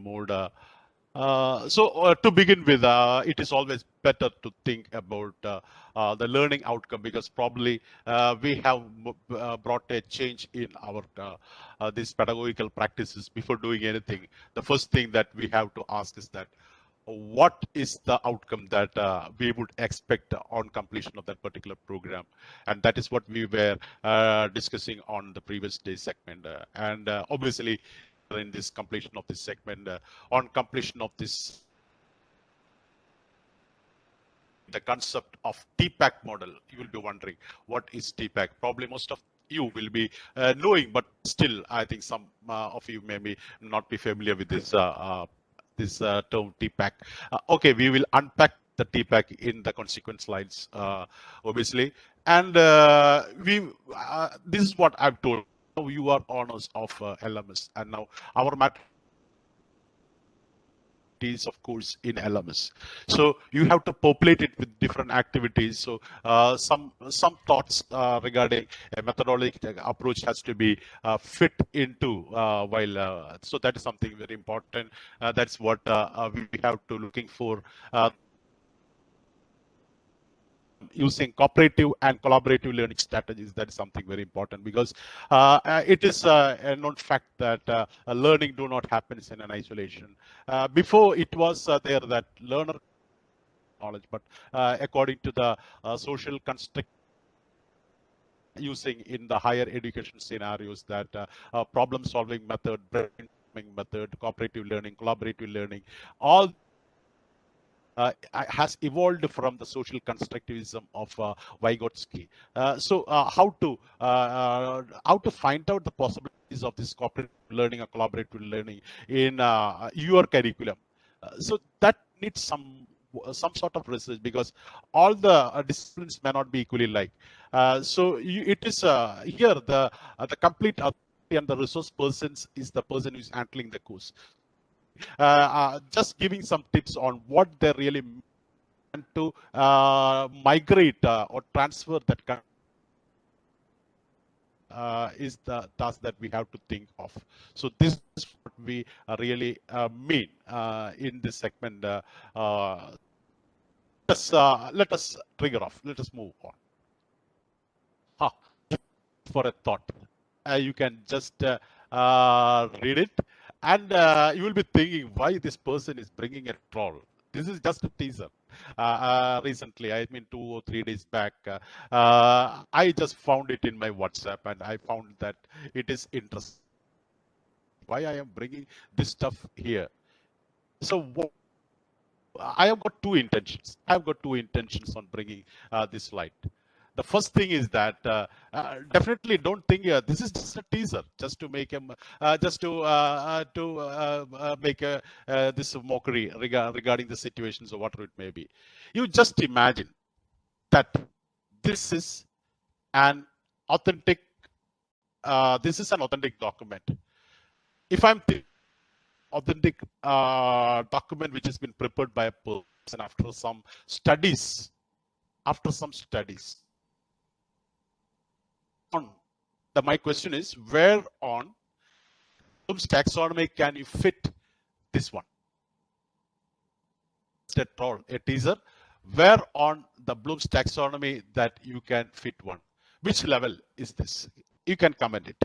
mode. To begin with, it is always better to think about the learning outcome, because probably we have brought a change in our these pedagogical practices. Before doing anything, the first thing that we have to ask is that what is the outcome that we would expect on completion of that particular program, and that is what we were discussing on the previous day segment, and obviously in this completion of this segment, on completion of this, the concept of TPAC model, you will be wondering what is TPAC. Probably most of you will be knowing, but still I think some of you may not be familiar with this term TPAC. Okay, we will unpack the TPAC in the consequent slides, obviously, and this is what I've told. You are honors of LMS, and now our matter is of course in LMS, so you have to populate it with different activities. So some thoughts regarding a methodological approach has to be fit into so that is something very important. That's what we have to looking for. Using cooperative and collaborative learning strategies, that is something very important, because it is a known fact that learning do not happen in an isolation. Before it was there that learner knowledge, but according to the social construct using in the higher education scenarios, that problem solving method, brainstorming method, cooperative learning, collaborative learning, all has evolved from the social constructivism of Vygotsky. How to find out the possibilities of this cooperative learning or collaborative learning in your curriculum? So that needs some sort of research, because all the disciplines may not be equally like. It is here the complete authority and the resource persons is the person who is handling the course. Just giving some tips on what they really want to migrate or transfer that is the task that we have to think of. So this is what we really mean in this segment. Let us trigger off. Let us move on. For a thought, you can just read it. And you will be thinking, why this person is bringing a troll? This is just a teaser. Recently, I mean 2 or 3 days back, I just found it in my WhatsApp, and I found that it is interesting. Why I am bringing this stuff here? So I have got two intentions. I have got two intentions on bringing this slide. The first thing is that definitely don't think this is just a teaser, just to make him, make this mockery regarding the situations or whatever it may be. You just imagine that this is an authentic. This is an authentic document. If I'm authentic document which has been prepared by a person after some studies, my question is, where on Bloom's taxonomy can you fit this one? A teaser. Where on the Bloom's taxonomy that you can fit one? Which level is this? You can comment it.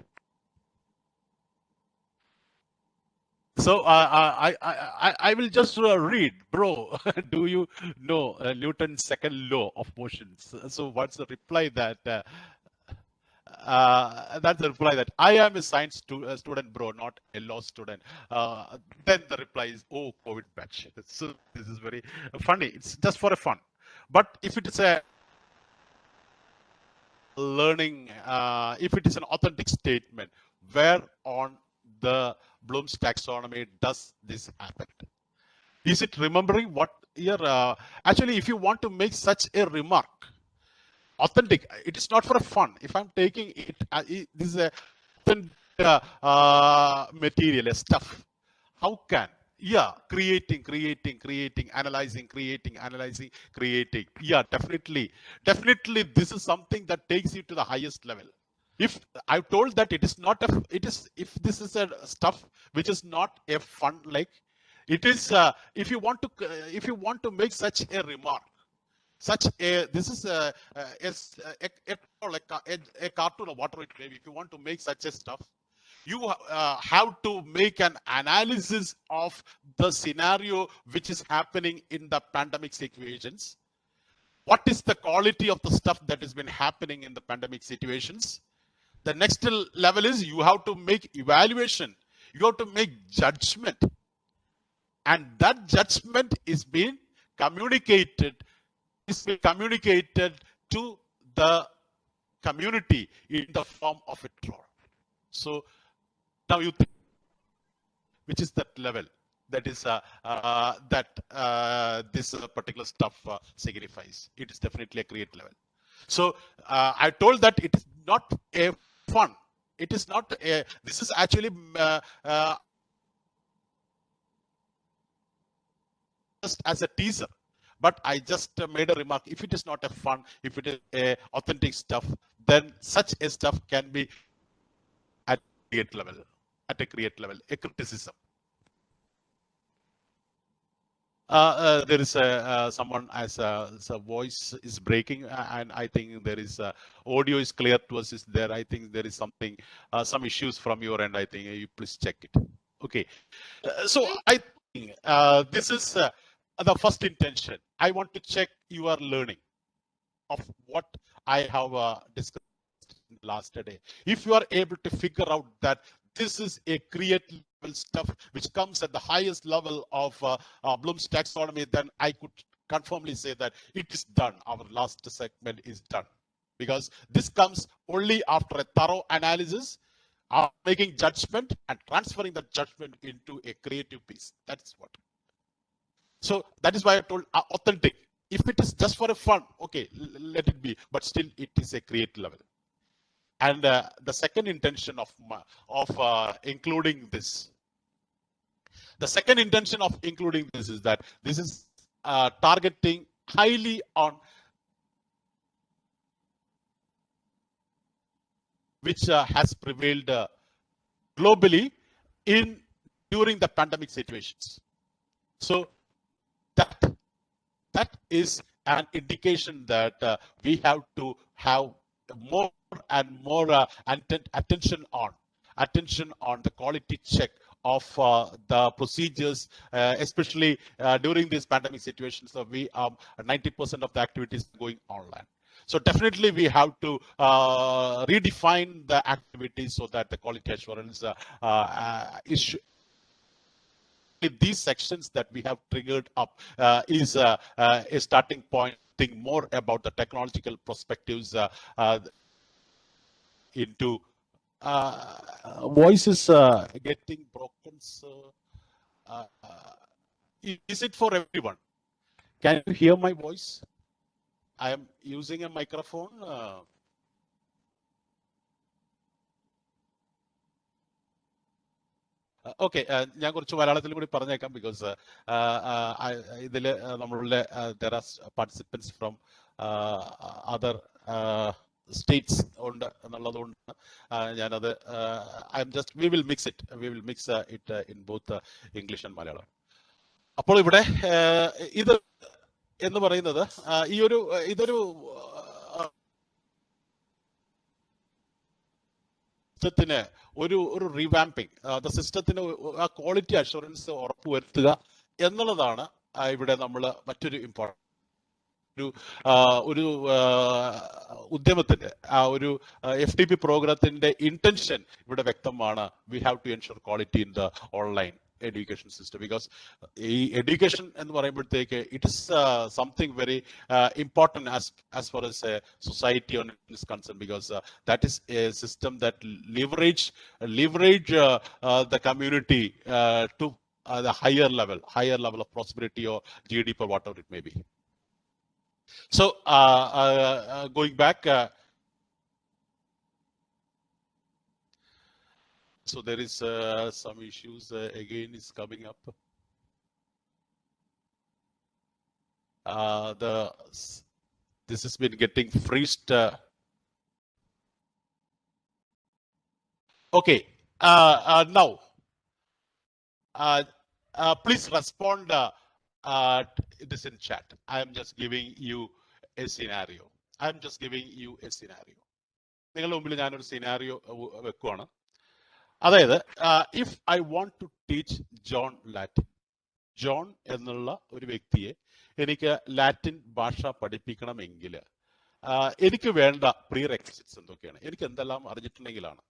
So I will just read, bro. Do you know Newton's second law of motion? So what's the reply that? That's the reply that I am a science student, bro, not a law student. Then the reply is, oh, COVID batch. So this is very funny. It's just for a fun. But if it is a learning, if it is an authentic statement, where on the Bloom's taxonomy does this happen? Is it remembering what here? Actually, if you want to make such a remark, authentic, it is not for a fun. If I'm taking it, this is a material, a stuff. How can? Yeah, creating, analyzing, creating. Yeah, definitely. This is something that takes you to the highest level. If I've told that it is not a, it is, if this is a stuff which is not a fun, like It is if you want to make such a remark, this is a cartoon or whatever it may be. If you want to make such a stuff, you have to make an analysis of the scenario which is happening in the pandemic situations. What is the quality of the stuff that has been happening in the pandemic situations? The next level is you have to make evaluation. You have to make judgment. And that judgment is being communicated to the community in the form of a draw. So now you think, which is that level that is this particular stuff signifies. It is definitely a create level. So I told that it is not a fun. It is not a. This is actually just as a teaser. But I just made a remark. If it is not a fun, if it is a authentic stuff, then such a stuff can be at a create level, a criticism. There is someone as a voice is breaking, and I think there is audio is clear to us. Is there? I think there is something, some issues from your end. I think you please check it. Okay. So I think this is the first intention. I want to check your learning of what I have discussed last day. If you are able to figure out that this is a create level stuff which comes at the highest level of Bloom's taxonomy, then I could confirmly say that it is done. Our last segment is done, because this comes only after a thorough analysis, making judgment and transferring that judgment into a creative piece. That's what. So that is why I told authentic. If it is just for a fun, okay, let it be, but still it is a create level. And the second intention of including this, is that this is targeting highly on which has prevailed globally during the pandemic situations. So that is an indication that we have to have more and more attention on the quality check of the procedures, especially during this pandemic situation. So we 90% of the activities going online. So definitely we have to redefine the activities so that the quality assurance is these sections that we have triggered up is a starting point. Think more about the technological perspectives into voices getting broken. So is it for everyone? Can you hear my voice? I am using a microphone. Okay, ഞാൻ കുറച്ച് മലയാളത്തിൽ കൂടി പറഞ്ഞേക്കാം, because ഇതിൽ നമ്മളുടെ there are participants from other states ഉണ്ട് എന്നുള്ളതുകൊണ്ട് ഞാനത് we will mix it in both English and Malayalam. അപ്പോൾ ഇവിടെ ഇത് എന്ന് പറയുന്നത് ഇതൊരു സിസ്റ്റത്തിന് ഒരു റീവാമ്പിംഗ്, സിസ്റ്റത്തിന് ആ ക്വാളിറ്റി അഷുറൻസ് ഉറപ്പുവരുത്തുക എന്നുള്ളതാണ് ഇവിടെ നമ്മൾ മറ്റൊരു ഇമ്പോർട്ടൻ്റ് ഒരു ഉദ്യമത്തിന്റെ ഒരു FTP പ്രോഗ്രാമത്തിന്റെ ഇന്റൻഷൻ ഇവിടെ വ്യക്തമാണ്. We have to ensure quality in the online education system, because education എന്ന് പറയുമ്പോഴത്തേക്ക് it is something very important as far as society is concerned, because that is a system that leverage the community to the higher level of prosperity or GDP or whatever it may be. So going back, so there is some issues again is coming up. This has been getting freezed. Okay, now please respond this in chat. I am just giving you a scenario. I am just giving you a scenario. നിങ്ങളുടെ മുമ്പിൽ ഞാനൊരു scenario വെക്കുവാണ്. അതായത് if I want to teach John Latin, John എന്നുള്ള ഒരു വ്യക്തിയെ എനിക്ക് Latin ഭാഷ പഠിപ്പിക്കണമെങ്കിൽ എനിക്ക് വേണ്ട പ്രീ റെക്വിസിറ്റ്സ് എന്തൊക്കെയാണ്, എനിക്ക് എന്തെല്ലാം അറിഞ്ഞിട്ടുണ്ടെങ്കിലാണ്,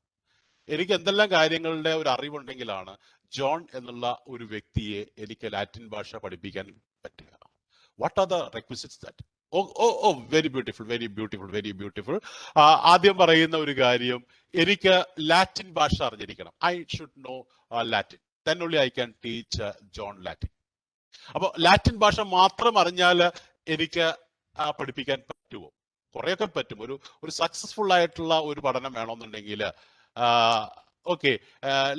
എനിക്ക് എന്തെല്ലാം കാര്യങ്ങളുടെ ഒരു അറിവുണ്ടെങ്കിലാണ് ജോൺ എന്നുള്ള ഒരു വ്യക്തിയെ എനിക്ക് ലാറ്റിൻ ഭാഷ പഠിപ്പിക്കാൻ പറ്റുക. What are the requisites that? Very beautiful, very beautiful, very beautiful. ആദ്യം പറയുന്ന ഒരു കാര്യം, എനിക്ക് ലാറ്റിൻ ഭാഷ അറിഞ്ഞിരിക്കണം. I should know Latin, then only I can teach John Latin. അപ്പൊ ലാറ്റിൻ ഭാഷ മാത്രം അറിഞ്ഞാൽ എനിക്ക് പഠിപ്പിക്കാൻ പറ്റുമോ? കുറെയൊക്കെ പറ്റും. ഒരു സക്സസ്ഫുൾ ആയിട്ടുള്ള ഒരു പഠനം വേണമെന്നുണ്ടെങ്കിൽ okay,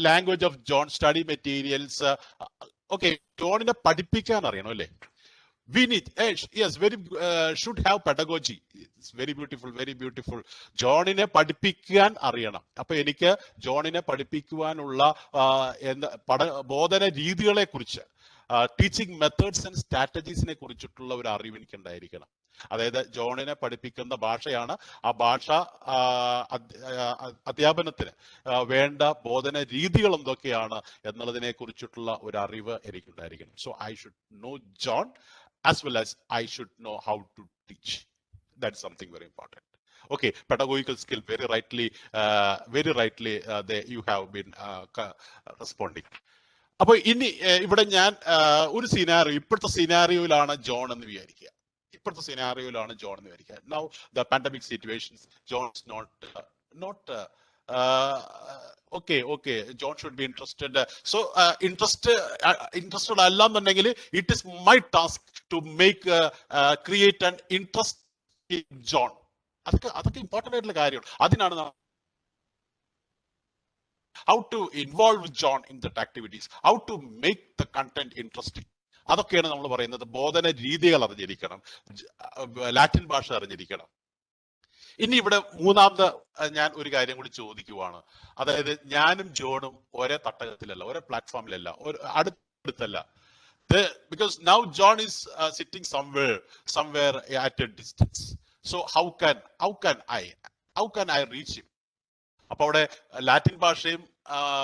language of John, study materials, okay, ജോണിനെ പഠിപ്പിക്കാൻ അറിയണം അല്ലേ? We need, yes, very should have pedagogy. It's very beautiful, very beautiful. ജോണിനെ പഠിപ്പിക്കാൻ അറിയണം. അപ്പൊ എനിക്ക് ജോണിനെ പഠിപ്പിക്കുവാനുള്ള ബോധന രീതികളെ കുറിച്ച്, ടീച്ചിങ് മെത്തേഡ്സ് ആൻഡ് സ്ട്രാറ്റജീസിനെ കുറിച്ചിട്ടുള്ള ഒരു അറിവ് എനിക്ക് ഉണ്ടായിരിക്കണം. അതായത് ജോണിനെ പഠിപ്പിക്കുന്ന ഭാഷയാണ്, ആ ഭാഷ അധ്യാപനത്തിന് വേണ്ട ബോധന രീതികൾ എന്തൊക്കെയാണ് എന്നുള്ളതിനെ കുറിച്ചിട്ടുള്ള ഒരു അറിവ് എനിക്കുണ്ടായിരിക്കണം. So I should know John as well as I should know how to teach. That's something very important. Okay, pedagogical skill, very rightly you have been responding. അപ്പോൾ ഇനി ഇവിടെ ഞാൻ ഒരു സിനാറിയോ, ഇപ്പോഴത്തെ സിനാറിയോയിലാണ് ജോൺ എന്ന് വിചാരിക്കുക. Now the pandemic situations, John is not okay, John should be interested. So interested allamennengil it is my task to make create an interest in John. അതൊക്കെ important ആയിട്ടുള്ള കാര്യമാണ്. അതിനാണ് how to involve John in that activities, how to make the content interesting. അതൊക്കെയാണ് നമ്മൾ പറയുന്നത്. ബോധന രീതികൾ അറിഞ്ഞിരിക്കണം, Latin ഭാഷ അറിഞ്ഞിരിക്കണം. ഇനി ഇവിടെ മൂന്നാമത് ഞാൻ ഒരു കാര്യം കൂടി ചോദിക്കുവാണ്. അതായത് ഞാനും ജോണും ഒരേ തട്ടകത്തിലല്ല, ഒരേ പ്ലാറ്റ്ഫോമിലല്ല, അടുത്തല്ല. Because now John is sitting somewhere at a distance. So how can I reach him? അപ്പൊ അവിടെ ലാറ്റിൻ ഭാഷയും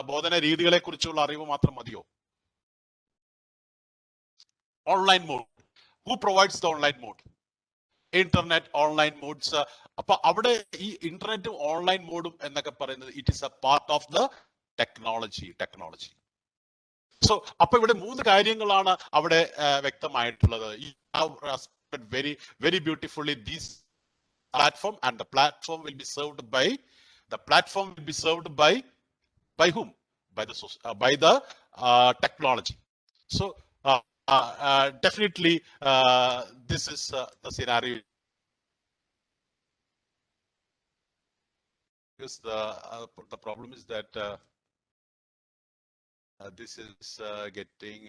ബോധന രീതികളെ കുറിച്ചുള്ള അറിവ് മാത്രം മതിയോ? Online mode, who provides the online mode? Internet online modes. അപ്പൊ അവിടെ ഈ ഇന്റർനെറ്റും ഓൺലൈൻ മോഡും എന്നൊക്കെ പറയുന്നത് it is a part of the technology. So അപ്പൊ ഇവിടെ മൂന്ന് കാര്യങ്ങളാണ് അവിടെ വ്യക്തമായിട്ടുള്ളത്. very very beautifully this platform, and the platform will be served by whom? By the technology. So definitely this is the scenario. Because the problem is that this is getting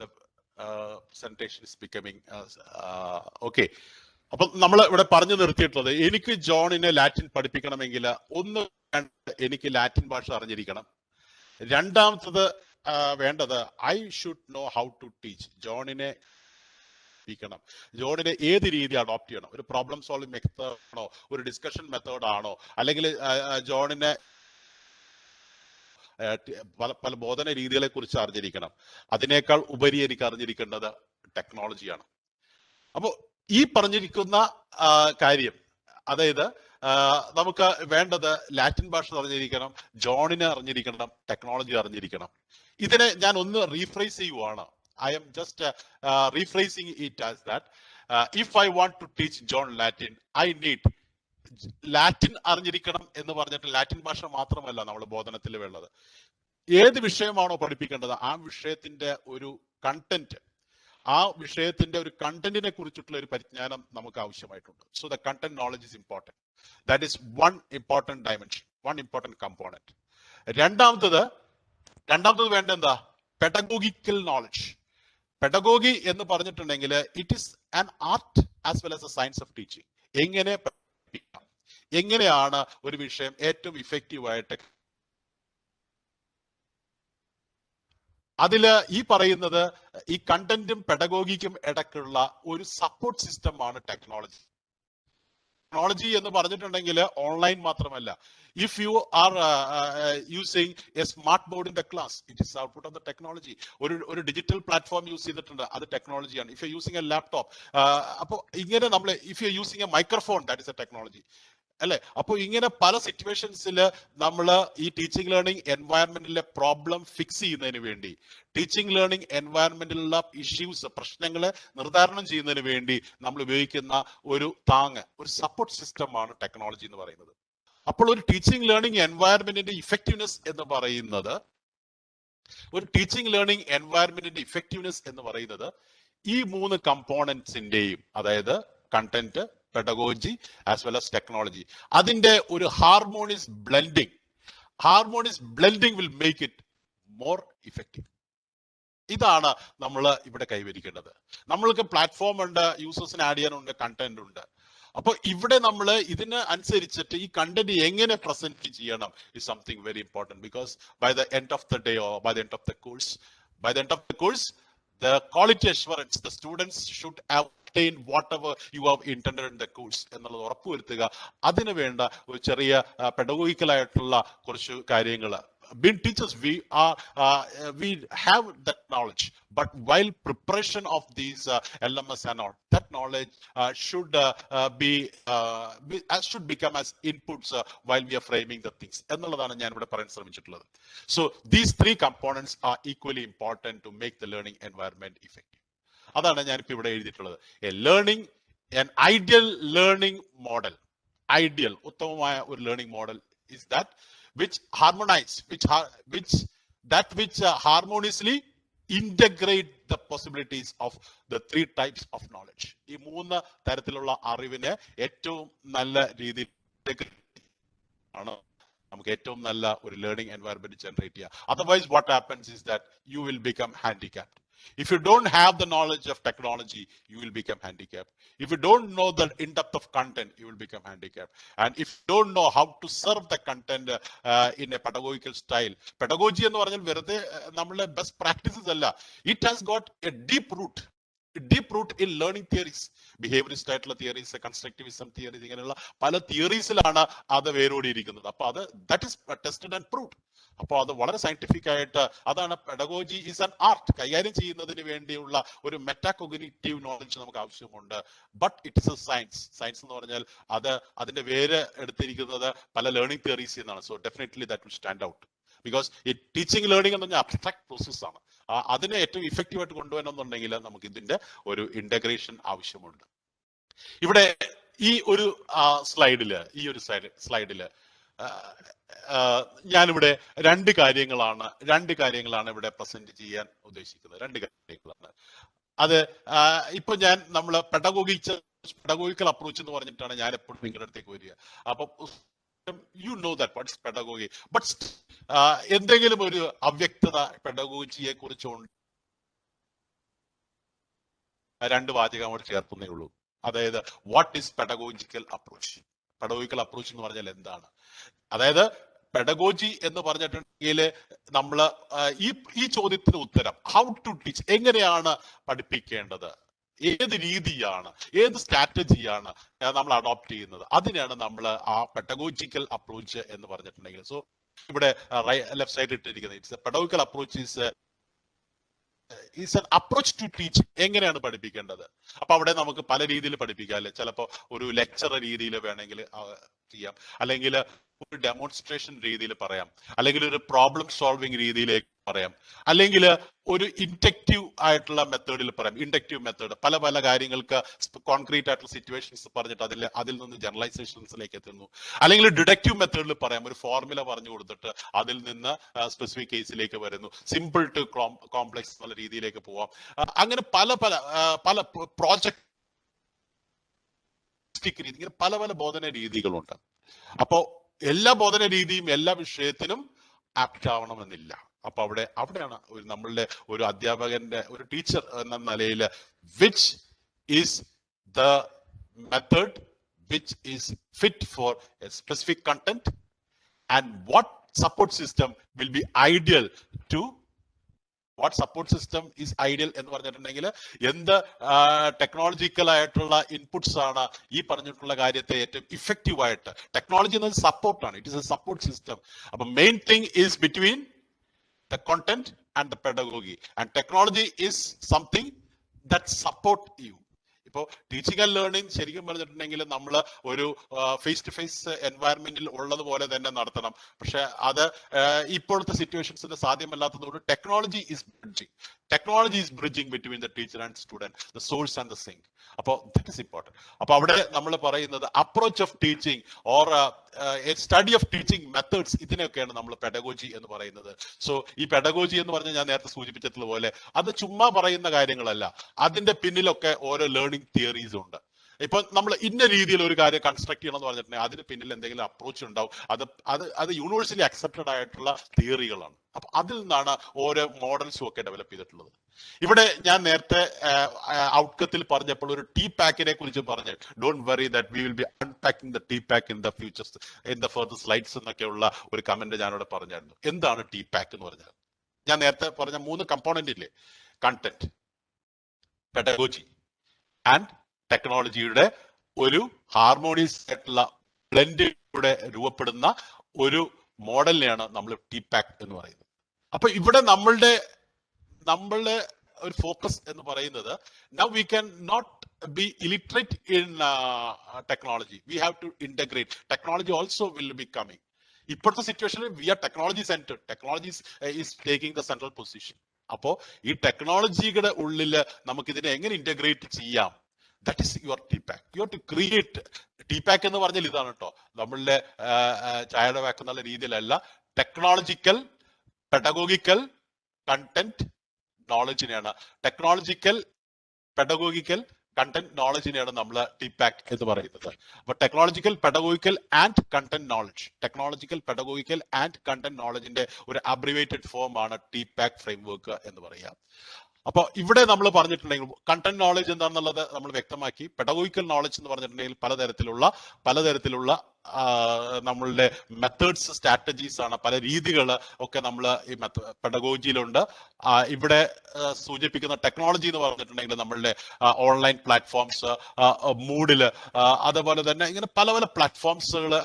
the presentation is becoming okay. അപ്പൊ നമ്മൾ ഇവിടെ പറഞ്ഞു നിർത്തിയിട്ടുള്ളത്, എനിക്ക് ജോണിനെ Latin പഠിപ്പിക്കണമെങ്കിൽ ഒന്ന് എനിക്ക് Latin ഭാഷ അറിഞ്ഞിരിക്കണം. രണ്ടാമത്തത് വേണ്ടത് I should know how to teach. ജോണിനെ ഏത് രീതി അഡോപ്റ്റ് ചെയ്യണം? ഒരു പ്രോബ്ലം സോൾവിംഗ് മെത്തേഡാണോ, ഒരു ഡിസ്കഷൻ മെത്തേഡാണോ, അല്ലെങ്കിൽ ജോണിനെ പല ബോധന രീതികളെ കുറിച്ച് അറിഞ്ഞിരിക്കണം. അതിനേക്കാൾ ഉപരി എനിക്ക് അറിഞ്ഞിരിക്കേണ്ടത് ടെക്നോളജിയാണ്. അപ്പോൾ ഈ പറഞ്ഞിരിക്കുന്ന കാര്യം, അതായത് നമുക്ക് വേണ്ടത് ലാറ്റിൻ ഭാഷ അറിഞ്ഞിരിക്കണം, ജോണിനെ അറിഞ്ഞിരിക്കണം, ടെക്നോളജി അറിഞ്ഞിരിക്കണം. ഇതിനെ ഞാൻ ഒന്ന് റീഫ്രേസ് ചെയ്യുവാണ്. I am just rephrasing it as that if I want to teach John Latin, I need Latin അറിഞ്ഞിരിക്കണം എന്ന് പറഞ്ഞിട്ട് ലാറ്റിൻ ഭാഷ മാത്രമല്ല നമ്മൾ ബോധനത്തിൽ വേണ്ടത്. ഏത് വിഷയമാണോ പഠിപ്പിക്കേണ്ടത് ആ വിഷയത്തിന്റെ ഒരു കണ്ടന്റ്, ആ വിഷയത്തിന്റെ ഒരു കണ്ടന്റിനെ കുറിച്ചിട്ടുള്ള ഒരു പരിജ്ഞാനം നമുക്ക് ആവശ്യമായിട്ടുണ്ട്. So the content knowledge is important. That is one important dimension, one important component. രണ്ടാമത്തത് വേണ്ട എന്താ? Pedagogical knowledge. പെഡഗോഗി എന്ന് പറഞ്ഞിട്ടുണ്ടെങ്കിൽ it is an art as well as a science of teaching. എങ്ങനെയാണ് ഒരു വിഷയം ഏറ്റവും ഇഫക്റ്റീവായിട്ട് അതില് ഈ പറയുന്നത് ഈ കണ്ടന്റും പെഡഗോഗിക്കും ഇടയ്ക്കുള്ള ഒരു സപ്പോർട്ട് സിസ്റ്റമാണ് ടെക്നോളജി. ടെക്നോളജി എന്ന് പറഞ്ഞിട്ടുണ്ടെങ്കിൽ ഓൺലൈൻ മാത്രമല്ല. If you are using a smart board in the class, it is output of the technology. ഒരു ഡിജിറ്റൽ പ്ലാറ്റ്ഫോം യൂസ് ചെയ്തിട്ടുണ്ട്, അത് ടെക്നോളജിയാണ്. If you using a laptop, അപ്പോൾ ഇങ്ങനെ നമ്മൾ if you using a microphone, that is a technology അല്ലെ. അപ്പോൾ ഇങ്ങനെ പല സിറ്റുവേഷൻസിൽ നമ്മൾ ഈ ടീച്ചിങ് ലേണിംഗ് എൻവയറമെന്റിലെ പ്രോബ്ലം ഫിക്സ് ചെയ്യുന്നതിന് വേണ്ടി, ടീച്ചിങ് ലേണിംഗ് എൻവയറമെന്റിലുള്ള ഇഷ്യൂസ്, പ്രശ്നങ്ങളെ നിർദ്ധാരണം ചെയ്യുന്നതിന് വേണ്ടി നമ്മൾ ഉപയോഗിക്കുന്ന ഒരു താങ്ങ്, ഒരു സപ്പോർട്ട് സിസ്റ്റമാണ് ടെക്നോളജി എന്ന് പറയുന്നത്. അപ്പോൾ ഒരു ടീച്ചിങ് ലേണിംഗ് എൻവയറമെന്റിന്റെ ഇഫക്റ്റീവ്നെസ് എന്ന് പറയുന്നത്, ഈ 3 കമ്പോണൻസിന്റെയും, അതായത് content, pedagogy as well as technology, അതിന്റെ ഒരു harmonious blending will make it more effective. ഇതാണ് നമ്മൾ ഇവിടെ കൈവരിക്കേണ്ടത്. നമ്മൾക്ക് പ്ലാറ്റ്ഫോം ഉണ്ട്, യൂസേഴ്സിന് ആഡ് ചെയ്യാനുണ്ട്, കണ്ടന്റ് ഉണ്ട്. അപ്പോൾ ഇവിടെ നമ്മൾ ഇതിന് അനുസരിച്ചിട്ട് ഈ കണ്ടന്റ് എങ്ങനെ പ്രസന്റ് ചെയ്യണം is something very important, because by the end of the day or by the end of the course, the quality assurance, the students should obtain whatever you have intended in the course എന്നുള്ളത് ഉറപ്പുവരുത്തുക. അതിനു വേണ്ട ഒരു ചെറിയ pedagogical ആയിട്ടുള്ള കുറച്ച് കാര്യങ്ങൾ. Being teachers, we have that knowledge, but while preparation of these LMS and all, that knowledge should become as inputs while we are framing the things എന്നുള്ളതാണ് ഞാൻ ഇവിടെ പറയാൻ ശ്രമിച്ചിട്ടുള്ളത്. So these 3 components are equally important to make the learning environment effective. അതാണ് ഞാനിപ്പോൾ ഇവിടെ എഴുതിയിട്ടുള്ളത്. an ideal learning model, ഉത്തമമായ ഒരു learning model is that which harmoniously integrate the possibilities of the 3 types of knowledge. ഈ 3 തരത്തിലുള്ള അറിവിനെ ഏറ്റവും നല്ല രീതിയിൽ ആണ് നമുക്ക് ഏറ്റവും നല്ല ഒരു ലേണിംഗ് എൻവയറമെന്റ് ജനറേറ്റ് ചെയ്യുക. Otherwise what happens is that you will become handicapped. If you don't have the knowledge of technology, you will become handicapped. If you don't know the in-depth of content, you will become handicapped. And if you don't know how to serve the content in a pedagogical style, pedagogy എന്ന് പറഞ്ഞാൽ വെറുതെ നമ്മളെ best practices അല്ല. It has got a deep root in learning theories, behaviorist ആയിട്ടുള്ള theories, constructivism theories, ഇങ്ങനെയുള്ള പല തിയറീസിലാണ് അത് വേരോടിയിരിക്കുന്നത്. അപ്പൊ അത് that is tested and proved. അപ്പോൾ അത് വളരെ സയന്റിഫിക് ആയിട്ട്, അതാണ് പെഡഗോജി ഈസ് ആൻ ആർട്ട്. കൈകാര്യം ചെയ്യുന്നതിന് വേണ്ടിയുള്ള ഒരു മെറ്റാകോഗ്നിറ്റീവ് നോളജ് നമുക്ക് ആവശ്യമുണ്ട്. But it is A science എന്ന് പറഞ്ഞാൽ അതിന്റെ വേര് എടുത്തിരിക്കുന്നത് പല ലേണിംഗ് തിയറീസിൽ നിന്നാണ്. So definitely that will stand out, because ഈ ടീച്ചിങ് ലേണിംഗ് എന്ന് പറഞ്ഞാൽ അബ്സ്ട്രാക്ട് പ്രോസസ് ആണ്. അതിനെ ഏറ്റവും ഇഫക്റ്റീവ് ആയിട്ട് കൊണ്ടുവരണമെന്നുണ്ടെങ്കിൽ നമുക്ക് ഇതിന്റെ ഒരു ഇന്റഗ്രേഷൻ ആവശ്യമുണ്ട്. ഇവിടെ ഈ ഒരു സ്ലൈഡില് ഞാനിവിടെ രണ്ട് കാര്യങ്ങളാണ് ഇവിടെ പ്രസന്റ് ചെയ്യാൻ ഉദ്ദേശിക്കുന്നത്. 2 കാര്യങ്ങളാണ് അത്. ഇപ്പൊ നമ്മൾ പെഡഗോഗിക്കൽ അപ്രോച്ച് എന്ന് പറഞ്ഞിട്ടാണ് ഞാൻ എപ്പോഴും നിങ്ങളുടെ അടുത്തേക്ക് വരിക. അപ്പൊ you know that what is pedagogy, but എന്തെങ്കിലും ഒരു അവ്യക്തത പെഡഗോജിയെ കുറിച്ചുണ്ട്, 2 വാചകം അവിടെ ചേർക്കുന്നേ ഉള്ളൂ. അതായത് വാട്ട് ഈസ് പെഡഗോജിക്കൽ അപ്രോച്ച് എന്ന് പറഞ്ഞാൽ എന്താണ്? അതായത് പെഡഗോജി എന്ന് പറഞ്ഞിട്ടുണ്ടെങ്കിൽ നമ്മൾ ഈ ചോദ്യത്തിന് ഉത്തരം, ഹൗ ടു ടീച്ച്, എങ്ങനെയാണ് പഠിപ്പിക്കേണ്ടത്, ഏത് രീതിയാണ്, ഏത് സ്ട്രാറ്റജിയാണ് നമ്മൾ അഡോപ്റ്റ് ചെയ്യുന്നത്, അതിനാണ് നമ്മൾ ആ പെഡഗോജിക്കൽ അപ്രോച്ച് എന്ന് പറഞ്ഞിട്ടുണ്ടെങ്കിൽ. സോ ഇവിടെ ലെഫ്റ്റ് സൈഡിൽ ഇട്ടിരിക്കുന്നത് it's A pedagogical approach is an approach to teach. എങ്ങനെയാണ് പഠിപ്പിക്കേണ്ടത്? അപ്പൊ അവിടെ നമുക്ക് പല രീതിയിൽ പഠിപ്പിക്കാം അല്ലെ. ചിലപ്പോ ഒരു ലെക്ചർ രീതിയിൽ വേണമെങ്കിൽ ചെയ്യാം, അല്ലെങ്കിൽ ഒരു ഡെമോൺസ്ട്രേഷൻ രീതിയിൽ പറയാം, അല്ലെങ്കിൽ ഒരു പ്രോബ്ലം സോൾവിങ് രീതിയിലേക്ക് പറയാം, അല്ലെങ്കിൽ ഒരു ഇൻഡക്റ്റീവ് ആയിട്ടുള്ള മെത്തേഡിൽ പറയാം. ഇൻഡക്റ്റീവ് മെത്തേഡ് പല കാര്യങ്ങൾക്ക് കോൺക്രീറ്റ് ആയിട്ടുള്ള സിറ്റുവേഷൻസ് പറഞ്ഞിട്ട് അതിൽ നിന്ന് ജനറലൈസേഷൻസിലേക്ക് എത്തുന്നു. അല്ലെങ്കിൽ ഡിഡക്റ്റീവ് മെത്തേഡിൽ പറയാം, ഒരു ഫോർമുല പറഞ്ഞു കൊടുത്തിട്ട് അതിൽ നിന്ന് സ്പെസിഫിക് കേസിലേക്ക് വരുന്നു. സിമ്പിൾ ടു കോംപ്ലക്സ് എന്നുള്ള രീതിയിലേക്ക് പോവാം. അങ്ങനെ പല പ്രോജക്ട് രീതി, ഇങ്ങനെ പല ബോധന രീതികളുണ്ട്. അപ്പോ എല്ലാ ബോധന രീതിയും എല്ലാ വിഷയത്തിനും ആപ്റ്റ് ആവണമെന്നില്ല. അപ്പൊ അവിടെയാണ് നമ്മളുടെ ഒരു അധ്യാപകന്റെ, ഒരു ടീച്ചർ എന്ന നിലയിൽ which is the method which is fit for a specific content and what support system will be ideal to what support system is ideal എന്ന് പറഞ്ഞിട്ടുണ്ടെങ്കിൽ എന്ത് ടെക്നോളജിക്കൽ ആയിട്ടുള്ള ഇൻപുട്സ് ആണ് ഈ പറഞ്ഞിട്ടുള്ള കാര്യത്തെ ഏറ്റവും ഇഫക്റ്റീവ് ആയിട്ട്. ടെക്നോളജി എന്നത് സപ്പോർട്ടാണ്, it is a support system. അപ്പൊ main thing is between the content and the pedagogy, and technology is something that support you. ഇപ്പോൾ ടീച്ചിങ് ആൻഡ് ലേണിംഗ് ശരിക്കും പറഞ്ഞിട്ടുണ്ടെങ്കിൽ നമ്മൾ ഒരു ഫേസ് ടു ഫേസ് എൻവയറമെന്റിൽ ഉള്ളതുപോലെ തന്നെ നടത്തണം. പക്ഷെ അത് ഇപ്പോഴത്തെ സിറ്റുവേഷൻസിന് സാധ്യമല്ലാത്തതുകൊണ്ട് technology is bridging between the teacher and student, the source and the sink. അപ്പോൾ ദാറ്റ് ഇസ് ഇമ്പോർട്ടൻറ്റ്. അപ്പൊ അവിടെ നമ്മൾ പറയുന്നത് approach of teaching or study of teaching methods, ഇതിനൊക്കെയാണ് നമ്മൾ പെഡഗോജി എന്ന് പറയുന്നത്. സോ ഈ പെഡഗോജി എന്ന് പറഞ്ഞാൽ ഞാൻ നേരത്തെ സൂചിപ്പിച്ചതുപോലെ അത് ചുമ്മാ പറയുന്ന കാര്യങ്ങളല്ല, അതിന്റെ പിന്നിലൊക്കെ ഓരോ ലേണിംഗ് തിയറീസ് ഉണ്ട്. ഇപ്പൊ നമ്മൾ ഇന്ന രീതിയിൽ ഒരു കാര്യം കൺസ്ട്രക്ട് ചെയ്യണം എന്ന് പറഞ്ഞിട്ടുണ്ടെങ്കിൽ അതിന് പിന്നിൽ എന്തെങ്കിലും അപ്രോച്ച് ഉണ്ടാവും. അത് യൂണിവേഴ്സലി അക്സെപ്റ്റഡ് ആയിട്ടുള്ള തിയറികളാണ്. അപ്പൊ അതിൽ നിന്നാണ് ഓരോ മോഡൽസും ഒക്കെ ഡെവലപ്പ് ചെയ്തിട്ടുള്ളത്. ഇവിടെ ഞാൻ നേരത്തെ ഔട്ട്കത്തിൽ പറഞ്ഞപ്പോൾ ഒരു ടി പാക്കിനെ കുറിച്ച് പറഞ്ഞു. Don't worry that we will be unpacking the T pack in the futures in the further slides എന്നൊക്കെയുള്ള ഒരു കമന്റ് ഞാനിവിടെ പറഞ്ഞായിരുന്നു. എന്താണ് ടി പാക്ക് എന്ന് പറഞ്ഞാൽ? ഞാൻ നേരത്തെ പറഞ്ഞ 3 കമ്പോണന്റ് ഇല്ലേ, കണ്ടന്റ്, പെഡഗോജി ആൻഡ് ടെക്നോളജിയുടെ ഒരു ഹാർമോണിയസ് ആയിട്ടുള്ള ബ്ലെൻഡിലൂടെ രൂപപ്പെടുന്ന ഒരു മോഡലിനെയാണ് നമ്മൾ ടി പാക്ക് എന്ന് പറയുന്നത്. അപ്പൊ ഇവിടെ നമ്മളുടെ ഒരു ഫോക്കസ് എന്ന് പറയുന്നത്, now we can not be illiterate in technology. We have to integrate. Technology also will be coming. ഇപ്പോഴത്തെ സിറ്റുവേഷനിൽ we are technology center. Technology is taking the central position. അപ്പോ ഈ ടെക്നോളജിയുടെ ഉള്ളിൽ നമുക്ക് ഇതിനെ എങ്ങനെ ഇന്റഗ്രേറ്റ് ചെയ്യാം? That is your T pack. You have to create. T pack എന്ന് പറഞ്ഞാൽ ഇതാണ് കേട്ടോ, നമ്മളുടെ ചായയുടെ പാക്ക് എന്നുള്ള രീതിയിലല്ല. ടെക്നോളജിക്കൽ, പെഡഗോഗിക്കൽ, കണ്ടന്റ്, നോളജിനെയാണ്. ടെക്നോളജിക്കൽ, പെഡഗോഗിക്കൽ, കണ്ടന്റ്, നോളജിനെയാണ് നമ്മൾ ടി പാക്ക് എന്ന് പറയുന്നത്. അപ്പൊ technological, pedagogical and content knowledge, technological, pedagogical and content നോളജിന്റെ ഒരു അബ്രിവേറ്റഡ് ഫോം ആണ് ടി പാക്ക് ഫ്രെയിംവർക്ക് എന്ന് പറയാം. അപ്പൊ ഇവിടെ നമ്മൾ പറഞ്ഞിട്ടുണ്ടെങ്കിൽ കണ്ടന്റ് നോളജ് എന്താണെന്നുള്ളത് നമ്മൾ വ്യക്തമാക്കി. പെഡഗോഗിക്കൽ നോളജ് എന്ന് പറഞ്ഞിട്ടുണ്ടെങ്കിൽ പലതരത്തിലുള്ള നമ്മളുടെ മെത്തേഡ്സ്, സ്ട്രാറ്റജീസ് ആണ്, പല രീതികൾ ഒക്കെ നമ്മൾ ഈ പെഡഗോജിയിലുണ്ട്. ഇവിടെ സൂചിപ്പിക്കുന്ന ടെക്നോളജി എന്ന് പറഞ്ഞിട്ടുണ്ടെങ്കിൽ നമ്മളുടെ ഓൺലൈൻ പ്ലാറ്റ്ഫോംസ്, മൂഡില്, അതുപോലെ തന്നെ ഇങ്ങനെ പല പല പ്ലാറ്റ്ഫോംസുകൾ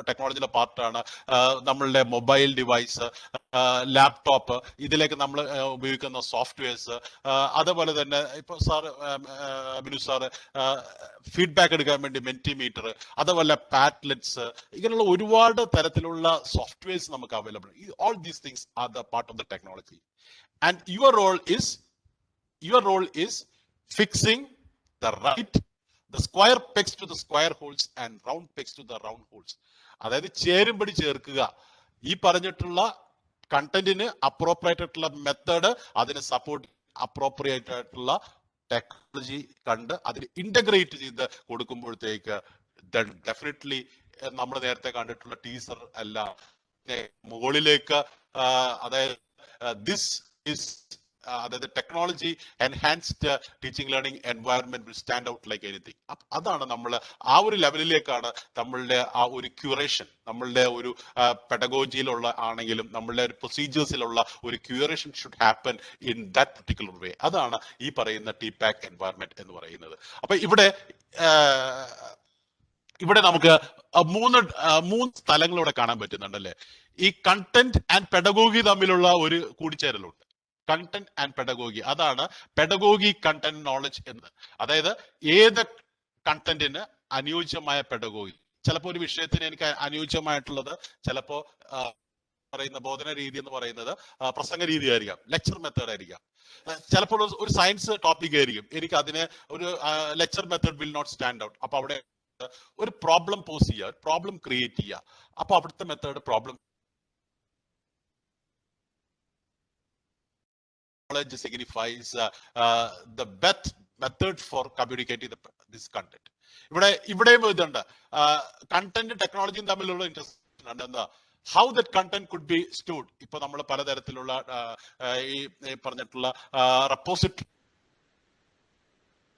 ടെക്നോളജിയുടെ പാർട്ടാണ്. നമ്മളുടെ മൊബൈൽ ഡിവൈസ്, ലാപ്ടോപ്പ്, ഇതിലേക്ക് നമ്മൾ ഉപയോഗിക്കുന്ന സോഫ്റ്റ്വെയർസ്, അതുപോലെ തന്നെ ഇപ്പൊ ബിനു സാറ് ഫീഡ്ബാക്ക് എടുക്കാൻ വേണ്ടി മെന്റിമീറ്റർ, അതുപോലെ പാറ്റ്ലെറ്റ്സ്, ഇങ്ങനെയുള്ള ഒരുപാട് തരത്തിലുള്ള സോഫ്റ്റ്വെയർസ് നമുക്ക് available. All these things are the part of the technology. And your role is fixing the right, the square pegs to the square holes and round pegs to the round holes. അതായത് ചേരുംപടി ചേർക്കുക. ഈ പറഞ്ഞിട്ടുള്ള കണ്ടന്റിന് appropriate ആയിട്ടുള്ള method, അതിന് support appropriate ആയിട്ടുള്ള technology കണ്ട് അതിൽ ഇന്റഗ്രേറ്റ് ചെയ്ത് കൊടുക്കുമ്പോഴത്തേക്ക് ഡെഫിനറ്റ്ലി നമ്മൾ നേരത്തെ കണ്ടിട്ടുള്ള ടീസർ അല്ല, മുകളിലേക്ക് അതായത് ദിസ് ഇസ് അതായത് technology enhanced teaching learning environment will stand out like anything. അതാണ് നമ്മൾ ആ ഒരു ലെവലിലേക്കാണ് നമ്മളുടെ ആ ഒരു ക്യൂറേഷൻ, നമ്മളുടെ ഒരു പെഡഗോജിയിലുള്ള ആണെങ്കിലും നമ്മളുടെ ഒരു പ്രൊസീജിയേഴ്സിലുള്ള ഒരു curation should happen in that particular വേ. അതാണ് ഈ പറയുന്ന ടി പാക്ക് എൻവയറൺമെന്റ് എന്ന് പറയുന്നത്. അപ്പൊ ഇവിടെ നമുക്ക് മൂന്ന് സ്ഥലങ്ങൾ ഇവിടെ കാണാൻ പറ്റുന്നുണ്ടല്ലേ. ഈ കണ്ടന്റ് ആൻഡ് പെഡഗോഗി തമ്മിലുള്ള ഒരു കൂടിച്ചേരലുണ്ട്. കണ്ടന്റ് ആൻഡ് പെഡഗോഗി, അതാണ് പെഡഗോഗി കണ്ടന്റ് നോളജ് എന്ന്. അതായത് ഏത് കണ്ടന്റിന് അനുയോജ്യമായ പെഡഗോഗി. ചിലപ്പോൾ ഒരു വിഷയത്തിന് എനിക്ക് അനുയോജ്യമായിട്ടുള്ളത് ചിലപ്പോ പറയുന്ന ബോധന രീതി എന്ന് പറയുന്നത് പ്രസംഗ രീതി ആയിരിക്കാം, ലെക്ചർ മെത്തേഡ് ആയിരിക്കാം. ചിലപ്പോൾ ഒരു സയൻസ് ടോപ്പിക് ആയിരിക്കും, എനിക്ക് അതിന് ഒരു lecture method will not stand out. അപ്പൊ അവിടെ ഒരു പ്രോബ്ലം പോസ് ചെയ്യുക, പ്രോബ്ലം ക്രിയേറ്റ് ചെയ്യുക. അപ്പൊ അവിടുത്തെ method problem knowledge signifies the best method for communicating this content. ഇവിടെയും ഇതുണ്ട്, കണ്ടന്റ് ടെക്നോളജിയും തമ്മിലുള്ള ഇൻട്രസ്റ്റ് ഉണ്ട്. എന്താ, how that content could be stored. ഇപ്പൊ നമ്മൾ പലതരത്തിലുള്ള ഈ പറഞ്ഞിട്ടുള്ള repository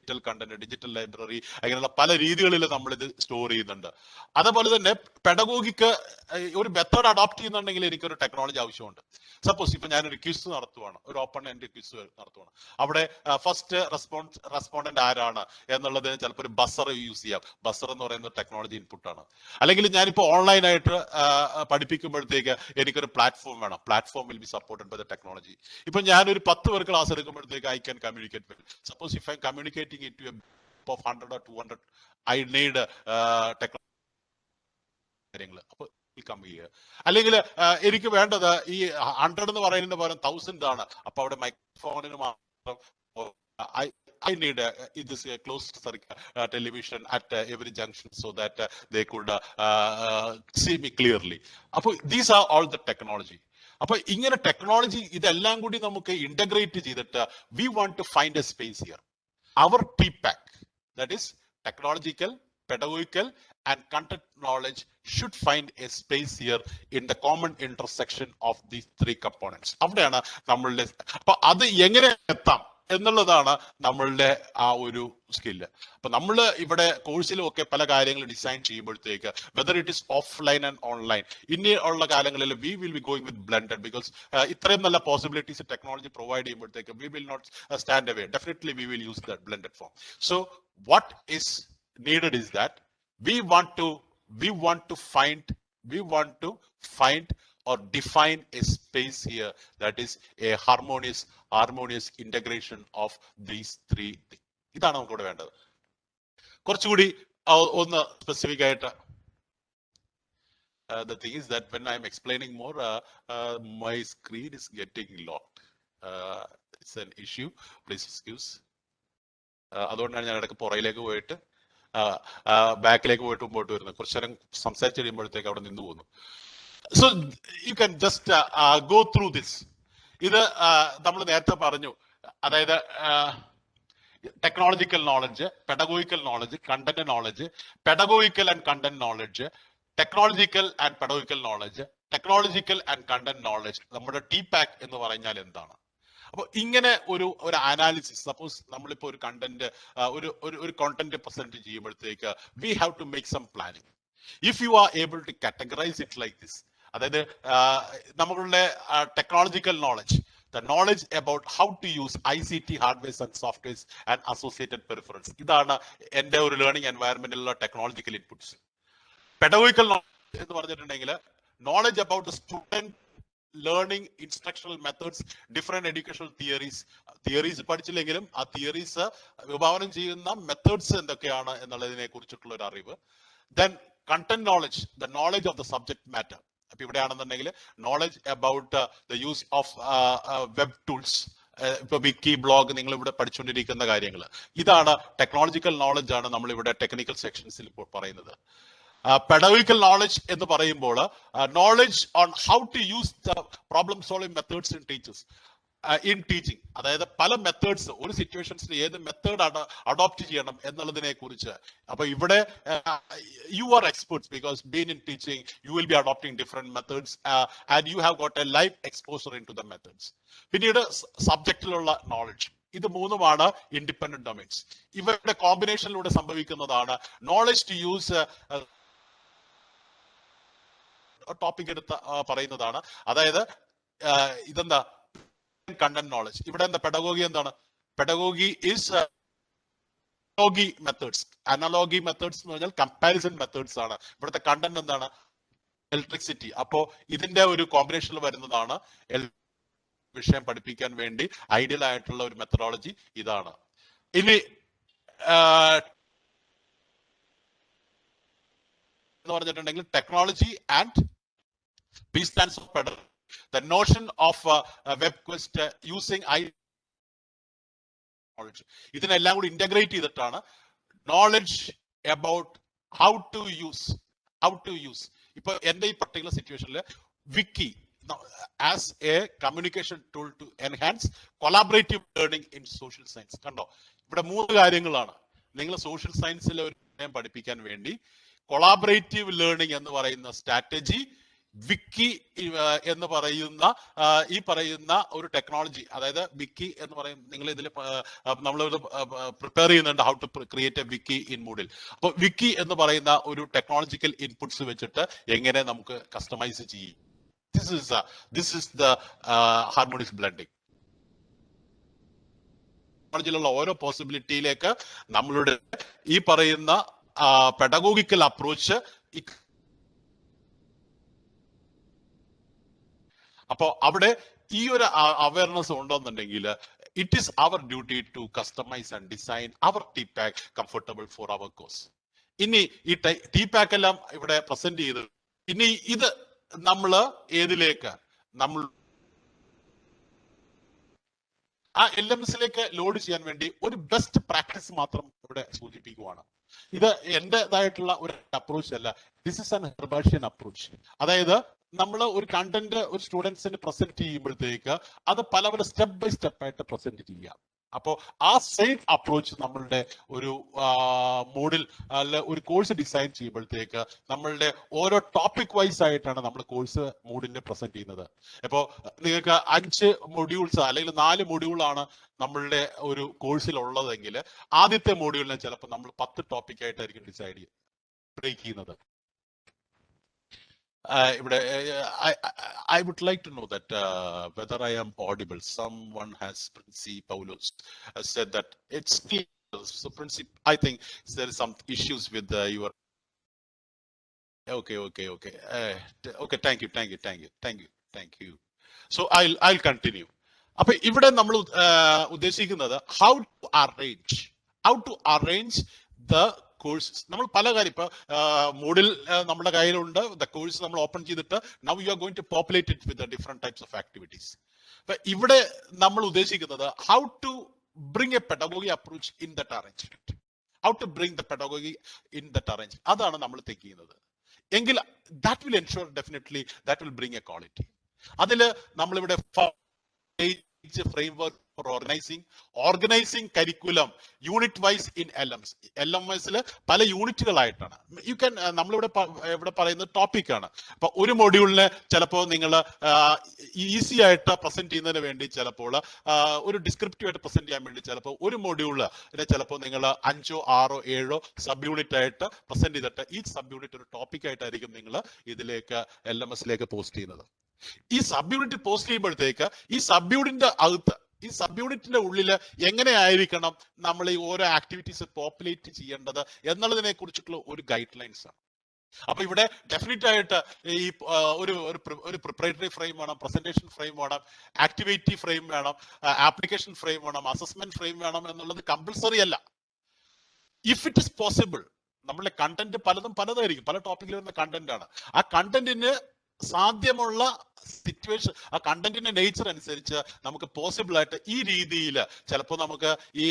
digital content, digital library, അങ്ങനെയുള്ള പല രീതികളിൽ നമ്മൾ ഇത് സ്റ്റോർ ചെയ്യുന്നുണ്ട്. അതുപോലെ തന്നെ പെഡഗോഗിക്ക് ഒരു മെത്തേഡ് അഡോപ്റ്റ് ചെയ്യുന്നുണ്ടെങ്കിൽ എനിക്കൊരു ടെക്നോളജി ആവശ്യമുണ്ട്. സപ്പോസ് ഇപ്പൊ ഞാനൊരു ക്വിസ് നടത്തുവാണ്, ഒരു ഓപ്പൺ എൻഡ് ക്വിസ് നടത്തുവാണ്. അവിടെ ഫസ്റ്റ് റെസ്പോണ്ടന്റ് ആരാണ് എന്നുള്ളത് ചിലപ്പോൾ ഒരു ബസർ യൂസ് ചെയ്യാം. ബസർ എന്ന് പറയുന്ന ടെക്നോളജി ഇൻപുട്ടാണ്. അല്ലെങ്കിൽ ഞാനിപ്പോൾ ഓൺലൈനായിട്ട് പഠിപ്പിക്കുമ്പോഴത്തേക്ക് എനിക്കൊരു പ്ലാറ്റ്ഫോം വേണം. Platform will be supported by the technology. ഇപ്പൊ ഞാനൊരു 10 പേർ ക്ലാസ് എടുക്കുമ്പോഴത്തേക്ക് I can communicate well. Suppose if I am communicating in to a group of 100 or 200, I need technology കാര്യങ്ങൾ. അപ്പൊ അല്ലെങ്കിൽ എനിക്ക് വേണ്ടത് ഈ 100 എന്ന് പറയുന്നതിന് പകരം 1000 ആണ്. അപ്പൊ അവിടെ മൈക്രോഫോണിന് മാത്രം I need this closed circuit television at every junction so that they could see me clearly. Appo these are all the technology. Appo ingane technology idellam koodi namukku integrate cheyidittu we want to find a space here. Our TPAC, that is technological, pedagogical and content knowledge, should find a space here in the common intersection of these three components. അവിടെയാണ് നമ്മളുടെ അപ്പൊ അത് എങ്ങനെ എത്താം എന്നുള്ളതാണ് നമ്മളുടെ ആ ഒരു സ്കില്ല്. അപ്പൊ നമ്മൾ ഇവിടെ കോഴ്സിലും ഒക്കെ പല കാര്യങ്ങൾ ഡിസൈൻ ചെയ്യുമ്പോഴത്തേക്ക് whether it is offline and online, ഇനി ഉള്ള കാലങ്ങളിൽ we will be going with blended. Because ഇത്രയും നല്ല പോസിബിലിറ്റീസ് ടെക്നോളജി പ്രൊവൈഡ് ചെയ്യുമ്പോഴത്തേക്ക് we will not stand away. Definitely we will use that blended form. So what is needed is that we want to find or define a space here that is a harmonious integration of these three things. ഇതാണ് നമുക്ക് ഇവിടെ വേണ്ടത്. കുറച്ചുകൂടി ഒന്ന് specific ആയിട്ട് the thing is that when I am explaining more my screen is getting locked. It's an issue, please excuse. അതുകൊണ്ടാണ് ഞാൻ ഇടയ്ക്ക് പുറയിലേക്ക് പോയിട്ട് ബാക്കിലേക്ക് പോയിട്ട് മുമ്പോട്ട് വരുന്നത്. കുറച്ചു നേരം സംസാരിച്ച് കഴിയുമ്പോഴത്തേക്ക് അവിടെ നിന്ന് പോകുന്നു. So you can just go through this. ഇത് നമ്മൾ നേരത്തെ പറഞ്ഞു, അതായത് technological knowledge, pedagogical knowledge, content knowledge, pedagogical and content knowledge, technological and pedagogical knowledge, technological and content knowledge. നമ്മുടെ TPAC എന്ന് പറഞ്ഞാൽ എന്താണ്? അപ്പൊ ഇങ്ങനെ ഒരു അനാലിസിസ്, സപ്പോസ് നമ്മളിപ്പോ ഒരു കണ്ടന്റ് ഒരു കോണ്ടന്റ് പ്രസന്റ് ചെയ്യുമ്പോഴത്തേക്ക് we have to make some planning. If you are able to categorise it like this, അതായത് നമ്മളുടെ technological knowledge, the knowledge about how to use ICT hardware and softwares and associated peripherals, ഇതാണ് എൻ്റെ ഒരു learning എൻവയറമെന്റിലുള്ള technological inputs. Pedagogical knowledge എന്ന് പറഞ്ഞിട്ടുണ്ടെങ്കിൽ knowledge about the student learning, instructional methods, different educational theories പഠിച്ചില്ലെങ്കിലും ആ തിയറീസ് വിഭാവനം ചെയ്യുന്ന മെത്തേഡ്സ് എന്തൊക്കെയാണ് എന്നുള്ളതിനെ കുറിച്ചിട്ടുള്ള ഒരു അറിവ്. Then content knowledge, the knowledge of the subject matter. അപ്പൊ ഇവിടെയാണെന്നുണ്ടെങ്കിൽ knowledge about the use of web tools, ഇപ്പൊ വിക്കി, ബ്ലോഗ്, നിങ്ങൾ ഇവിടെ പഠിച്ചുകൊണ്ടിരിക്കുന്ന കാര്യങ്ങൾ. ഇതാണ് ടെക്നോളജിക്കൽ നോളജ് ആണ് നമ്മൾ ഇവിടെ ടെക്നിക്കൽ സെക്ഷൻസിൽ ഇപ്പോൾ പറയുന്നത്. പെഡഗോഗിക്കൽ നോളജ് എന്ന് പറയുമ്പോൾ knowledge on how to use the problem solving methods in teaching, അതായത് പല മെത്തേഡ്സ്, ഒരു സിറ്റുവേഷൻസിൽ ഏത് മെത്തേഡ് അഡോപ്റ്റ് ചെയ്യണം എന്നുള്ളതിനെ കുറിച്ച്. അപ്പൊ ഇവിടെ you are experts because been in teaching you will be adopting different methods and you have got a live exposure in to the methods. പിന്നീട് സബ്ജക്റ്റിലുള്ള നോളജ്, ഇത് മൂന്നുമാണ് ഇൻഡിപെൻഡന്റ് ഡൊമൈൻസ്. ഇവരുടെ കോമ്പിനേഷനിലൂടെ സംഭവിക്കുന്നതാണ് നോളജ് ടു യൂസ്. ടോപ്പിക് എടുത്ത് പറയുന്നതാണ്, അതായത് ഇതെന്താ കണ്ടന്റ് നോളജ്. ഇവിടെ എന്താ പെഡഗോഗി എന്താണ്? Pedagogy is analogy methods. Analogy methods എന്ന് പറഞ്ഞാൽ കമ്പാരിസൺ മെത്തേഡ്സ് ആണ്. ഇവിടുത്തെ കണ്ടന്റ് എന്താണ്? ഇലക്ട്രിസിറ്റി. അപ്പോ ഇതിന്റെ ഒരു കോമ്പിനേഷനിൽ വരുന്നതാണ് വിഷയം പഠിപ്പിക്കാൻ വേണ്ടി ഐഡിയൽ ആയിട്ടുള്ള ഒരു മെത്തഡോളജി ഇതാണ്. ഇനി എന്ന് പറഞ്ഞിട്ടുണ്ടെങ്കിൽ technology and P stands for pedagogy. The notion of web quest using knowledge. ഇതിനെല്ലാം കൂടി ഇന്റഗ്രേറ്റ് ചെയ്തിട്ടാണ് knowledge about how to use. ഇപ്പൊ എന്റെ ഈ പർട്ടിക്കുലർ സിറ്റുവേഷനിൽ wiki as a communication tool to enhance collaborative learning in social science. കണ്ടോ, ഇവിടെ 3 കാര്യങ്ങളാണ് നിങ്ങൾ സോഷ്യൽ സയൻസിൽ ഒരു പഠിപ്പിക്കാൻ വേണ്ടി. കൊളാബറേറ്റീവ് ലേണിംഗ് എന്ന് പറയുന്ന സ്ട്രാറ്റജി വിക്കി എന്ന് പറയുന്ന ഈ പറയുന്ന ഒരു ടെക്നോളജി, അതായത് വിക്കി എന്ന് പറയും, നിങ്ങൾ ഇതിൽ നമ്മൾ പ്രിപ്പയർ ചെയ്യുന്നുണ്ട് how to create a wiki in Moodle. അപ്പോൾ വിക്കി എന്ന് പറയുന്ന ഒരു ടെക്നോളജിക്കൽ ഇൻപുട്സ് വെച്ചിട്ട് എങ്ങനെ നമുക്ക് കസ്റ്റമൈസ് ചെയ്യും. This is the harmonious blending. ടെക്നോളജിയിലുള്ള ഓരോ പോസിബിലിറ്റിയിലേക്ക് നമ്മളുടെ ഈ പറയുന്ന പെഡഗോഗിക്കൽ അപ്രോച്ച്. അപ്പോ അവിടെ ഈ ഒരു അവയർനെസ് ഉണ്ടെന്നുണ്ടെങ്കിൽ it is our duty to customise and design our T pack comfortable for our course. ഇനി ഈ ടി പാക്ക് എല്ലാം ഇവിടെ പ്രസന്റ് ചെയ്ത് ഇനി ഇത് നമ്മൾ ഏതിലേക്ക് നമ്മൾ ആ LMSലേക്ക് ലോഡ് ചെയ്യാൻ വേണ്ടി ഒരു ബെസ്റ്റ് പ്രാക്ടീസ് മാത്രം ഇവിടെ സൂചിപ്പിക്കുവാണ്. ഇത് എന്റേതായിട്ടുള്ള ഒരു അപ്രോച്ച് അല്ല, ദിസ് ഇസ് ആൻ ഹെർബാഷ്യൻ അപ്രോച്ച്. അതായത് നമ്മൾ ഒരു കണ്ടന്റ് ഒരു സ്റ്റുഡൻസിന് പ്രസന്റ് ചെയ്യുമ്പോഴത്തേക്ക് അത് പല പല സ്റ്റെപ്പ് ബൈ സ്റ്റെപ്പ് ആയിട്ട് പ്രസന്റ് ചെയ്യാം. അപ്പോൾ ആ സെയിം അപ്രോച്ച് നമ്മളുടെ ഒരു മോഡിൽ അല്ല ഒരു കോഴ്സ് ഡിസൈൻ ചെയ്യുമ്പോഴത്തേക്ക് നമ്മളുടെ ഓരോ ടോപ്പിക് വൈസ് ആയിട്ടാണ് നമ്മൾ കോഴ്സ് മോഡിനെ പ്രസന്റ് ചെയ്യുന്നത്. ഇപ്പോൾ നിങ്ങൾക്ക് 5 മൊഡ്യൂൾസ് അല്ലെങ്കിൽ 4 മൊഡ്യൂളാണ് നമ്മളുടെ ഒരു കോഴ്സിൽ ഉള്ളതെങ്കിൽ ആദ്യത്തെ മൊഡ്യൂളിനെ ചിലപ്പോൾ നമ്മൾ 10 ടോപ്പിക് ആയിട്ടായിരിക്കും ഡിസൈഡ് ബ്രേക്ക് ചെയ്യുന്നത്. I would like to know that whether I am audible. Someone has Princy Paulos said that it's clear. So Princy, I think there is some issues with your. Okay. Okay. Thank you. So I'll continue. അപ്പൊ ഇവിടെ നമ്മൾ ഉദ്ദേശിക്കുന്നത് how to arrange the courses. നമ്മൾ പല കാര്യം ഇപ്പൊ മോഡിൽ നമ്മുടെ കയ്യിലുണ്ട്, ദ കോഴ്സ് നമ്മൾ ഓപ്പൺ ചെയ്തിട്ട് now you are going to populate it with different types of activities. അപ്പൊ ഇവിടെ നമ്മൾ ഉദ്ദേശിക്കുന്നത് how to bring a pedagogy approach in that arrangement, how to bring the pedagogy in that arrangement. അതാണ് നമ്മൾ think ചെയ്യുന്നത്. എങ്കിൽ that will ensure definitely that will bring a quality. അതിൽ നമ്മളിവിടെ framework for organizing curriculum unit wise in LMS പല യൂണിറ്റുകളായിട്ടാണ്. You can നമ്മളിവിടെ പറയുന്നത് topic ആണ്. അപ്പൊ ഒരു മൊഡ്യൂളിന് ചിലപ്പോൾ നിങ്ങൾ ഈസി ആയിട്ട് പ്രസന്റ് ചെയ്യുന്നതിന് വേണ്ടി ചിലപ്പോൾ ഒരു ഡിസ്ക്രിപ്റ്റീവ് ആയിട്ട് പ്രസന്റ് ചെയ്യാൻ വേണ്ടി ചിലപ്പോൾ ഒരു മൊഡ്യൂള് ചിലപ്പോൾ നിങ്ങൾ 5, 6, 7 സബ് യൂണിറ്റ് ആയിട്ട് പ്രസന്റ് ചെയ്തിട്ട് ഈ സബ് യൂണിറ്റ് ഒരു ടോപ്പിക് ആയിട്ടായിരിക്കും നിങ്ങൾ ഇതിലേക്ക് LMSലേക്ക് പോസ്റ്റ് ചെയ്യുന്നത്. ഈ സബ് യൂണിറ്റ് പോസ്റ്റ് ചെയ്യുമ്പോഴത്തേക്ക് ഈ സബ് യൂണിറ്റിന്റെ അകത്ത് ഈ സബ് യൂണിറ്റിന്റെ ഉള്ളിൽ എങ്ങനെയായിരിക്കണം നമ്മൾ ഈ ഓരോ ആക്ടിവിറ്റീസ് പോപ്പുലേറ്റ് ചെയ്യേണ്ടത് എന്നുള്ളതിനെ കുറിച്ചിട്ടുള്ള ഒരു ഗൈഡ് ലൈൻസ് ആണ്. അപ്പൊ ഇവിടെ ഡെഫിനറ്റ് ആയിട്ട് ഈ ഒരു പ്രിപ്പറേറ്ററി ഫ്രെയിം വേണം, പ്രസന്റേഷൻ ഫ്രെയിം വേണം, ആക്ടിവിറ്റി ഫ്രെയിം വേണം, ആപ്ലിക്കേഷൻ ഫ്രെയിം വേണം, അസസ്മെന്റ് ഫ്രെയിം വേണം എന്നുള്ളത് കമ്പൽസറി അല്ല. ഇഫ് ഇറ്റ് ഇസ് പോസിബിൾ, നമ്മളുടെ കണ്ടന്റ് പലതായിരിക്കും, പല ടോപ്പിക്കിൽ വരുന്ന കണ്ടന്റ് ആണ്. ആ കണ്ടന്റിന് സാധ്യമുള്ള സിറ്റുവേഷൻ, ആ കണ്ടന്റിന്റെ നേച്ചർ അനുസരിച്ച് നമുക്ക് പോസിബിൾ ആയിട്ട് ഈ രീതിയിൽ ചിലപ്പോൾ നമുക്ക് ഈ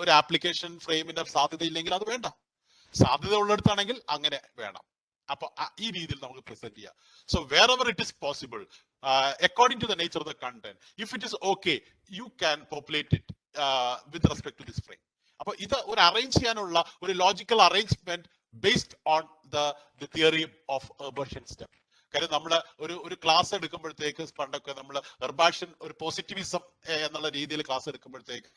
ഒരു ആപ്ലിക്കേഷൻ ഫ്രെയിമിന്റെ സാധ്യത ഇല്ലെങ്കിൽ അത് വേണ്ട, സാധ്യത ഉള്ളിടത്താണെങ്കിൽ അങ്ങനെ വേണം. അപ്പൊ ഈ രീതിയിൽ നമുക്ക് പ്രസന്റ് ചെയ്യാം. So wherever it is possible, according to the nature of the content, if it is okay, you can populate it with respect to this frame. അപ്പൊ ഇത് ഒരു അറേഞ്ച് ചെയ്യാനുള്ള ഒരു logical arrangement based on the theory of Herbartian step. കാര്യം നമ്മൾ ഒരു class എടുക്കുമ്പോഴത്തേക്ക് പണ്ടൊക്കെ നമ്മൾ ഹെർബാഷ്യൻ ഒരു പോസിറ്റിവിസം എന്നുള്ള രീതിയിൽ ക്ലാസ് എടുക്കുമ്പോഴത്തേക്ക്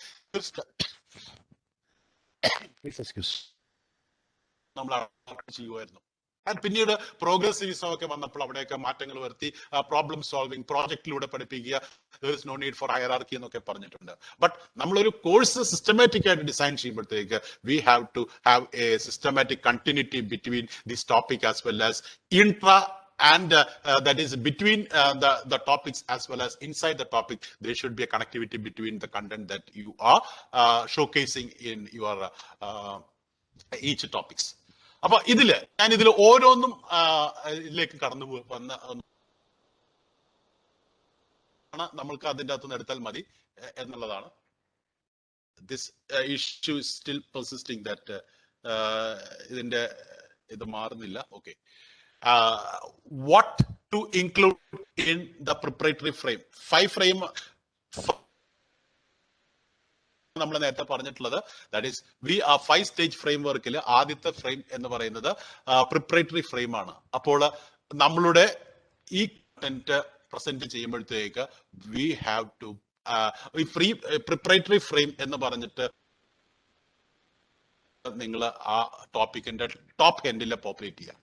നമ്മൾ ചെയ്യുമായിരുന്നു. പിന്നീട് പ്രോഗ്രസീവിസം ഒക്കെ വന്നപ്പോൾ അവിടെയൊക്കെ മാറ്റങ്ങൾ വരുത്തി പ്രോബ്ലം സോൾവിങ് പ്രോജക്റ്റിലൂടെ പഠിപ്പിക്കുക, there is no need for hierarchy എന്നൊക്കെ പറഞ്ഞിട്ടുണ്ട്. ബട്ട് നമ്മളൊരു കോഴ്സ് സിസ്റ്റമാറ്റിക് ആയിട്ട് ഡിസൈൻ ചെയ്യുമ്പോഴത്തേക്ക് we have to have a systematic continuity between this topic as well as intra and that is between the topics as well as inside the topic. There should be a connectivity between the content that you are showcasing in your each topics. അപ്പൊ ഞാനിതിൽ ഓരോന്നും ഇതിലേക്ക് കടന്നു വന്ന നമ്മൾക്ക് അതിൻ്റെ അകത്തുനിന്ന് എടുത്താൽ മതി എന്നുള്ളതാണ്. This issue is still persisting that ഇതിന്റെ ഇത് മാറുന്നില്ല. Okay, what to include in the preparatory frame? 5 frame നമ്മൾ നേരത്തെ പറഞ്ഞിട്ടുള്ളത്. ദാറ്റ് ഈസ് 5 സ്റ്റേജ് ഫ്രെയിംവർക്കിൽ ആദ്യത്തെ ഫ്രെയിം എന്ന് പറയുന്നത് പ്രിപ്പറേറ്ററി ഫ്രെയിം ആണ്. അപ്പോൾ നമ്മളുടെ ഈ കണ്ടന്റ് പ്രസന്റ് ചെയ്യുമ്പോഴത്തേക്ക് വി ഹാവ് ടു ഈ പ്രിപ്പറേറ്ററി ഫ്രെയിം എന്ന് പറഞ്ഞിട്ട് നിങ്ങൾ ആ ടോപ്പിക്കിന്റെ ടോപ്പ് എൻഡിൽ പോപ്പുലേറ്റ് ചെയ്യാം.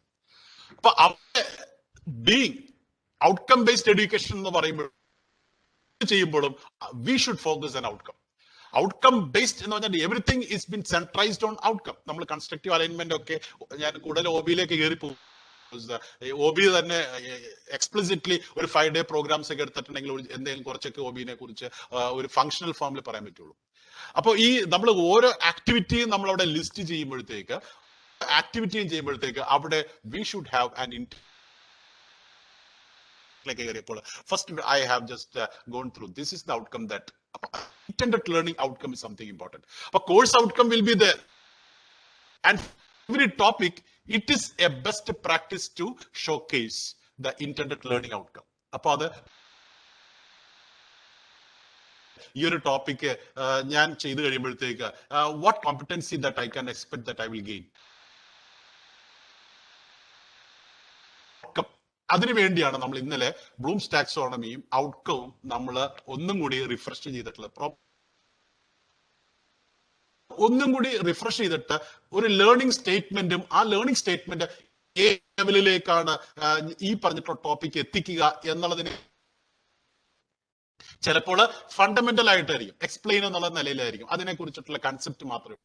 അപ്പൊ അവിടെ ബീങ് ഔട്ട്കം ബേസ്ഡ് എഡ്യൂക്കേഷൻ എന്ന് പറയുമ്പോൾ ചെയ്യുമ്പോഴും we should focus on outcome. Outcome based എന്ന് പറഞ്ഞാൽ everything is been centralised on outcome. നമ്മൾ കൺസ്ട്രക്റ്റീവ് അലൈൻമെന്റ് ഒക്കെ ഞാൻ കൂടുതൽ OBE-യിലേക്ക് കയറി പോകും. OBE തന്നെ എക്സ്പ്ലിസിറ്റ്ലി ഒരു 5-day പ്രോഗ്രാംസ് ഒക്കെ എടുത്തിട്ടുണ്ടെങ്കിൽ എന്തെങ്കിലും കുറച്ചൊക്കെ OBE-നെ കുറിച്ച് ഒരു ഫങ്ഷണൽ ഫോമിൽ പറയാൻ പറ്റുള്ളൂ. അപ്പോൾ ഈ നമ്മൾ ഓരോ ആക്ടിവിറ്റിയും നമ്മൾ അവിടെ ലിസ്റ്റ് ചെയ്യുമ്പോഴത്തേക്ക് അവിടെ we should have an first I have just gone through this is the outcome that intended learning outcome is something important. But course outcome will be there, and every topic it is a best practice to showcase the intended learning outcome. Appo adu ഈ ഒരു topic ഞാൻ ചെയ്തു കഴിയുമ്പോഴത്തേക്ക് what competency that I can expect that I will gain. അതിനു വേണ്ടിയാണ് നമ്മൾ ഇന്നലെ Bloom's ടാക്സോണമിയും ഔട്ട്കവും നമ്മൾ ഒന്നും കൂടി റിഫ്രഷ് ചെയ്തിട്ടുള്ളത്. ഒന്നും കൂടി റിഫ്രഷ് ചെയ്തിട്ട് ഒരു ലേണിംഗ് സ്റ്റേറ്റ്മെന്റും ആ ലേണിംഗ് സ്റ്റേറ്റ്മെന്റ് ഏത് ലെവലിലേക്കാണ് ഈ പറഞ്ഞിട്ടുള്ള ടോപ്പിക് എത്തിക്കുക എന്നുള്ളതിന് ചിലപ്പോൾ ഫണ്ടമെന്റൽ ആയിട്ടായിരിക്കും, എക്സ്പ്ലെയിൻ എന്നുള്ള നിലയിലായിരിക്കും, അതിനെ കുറിച്ചിട്ടുള്ള കൺസെപ്റ്റ് മാത്രമേ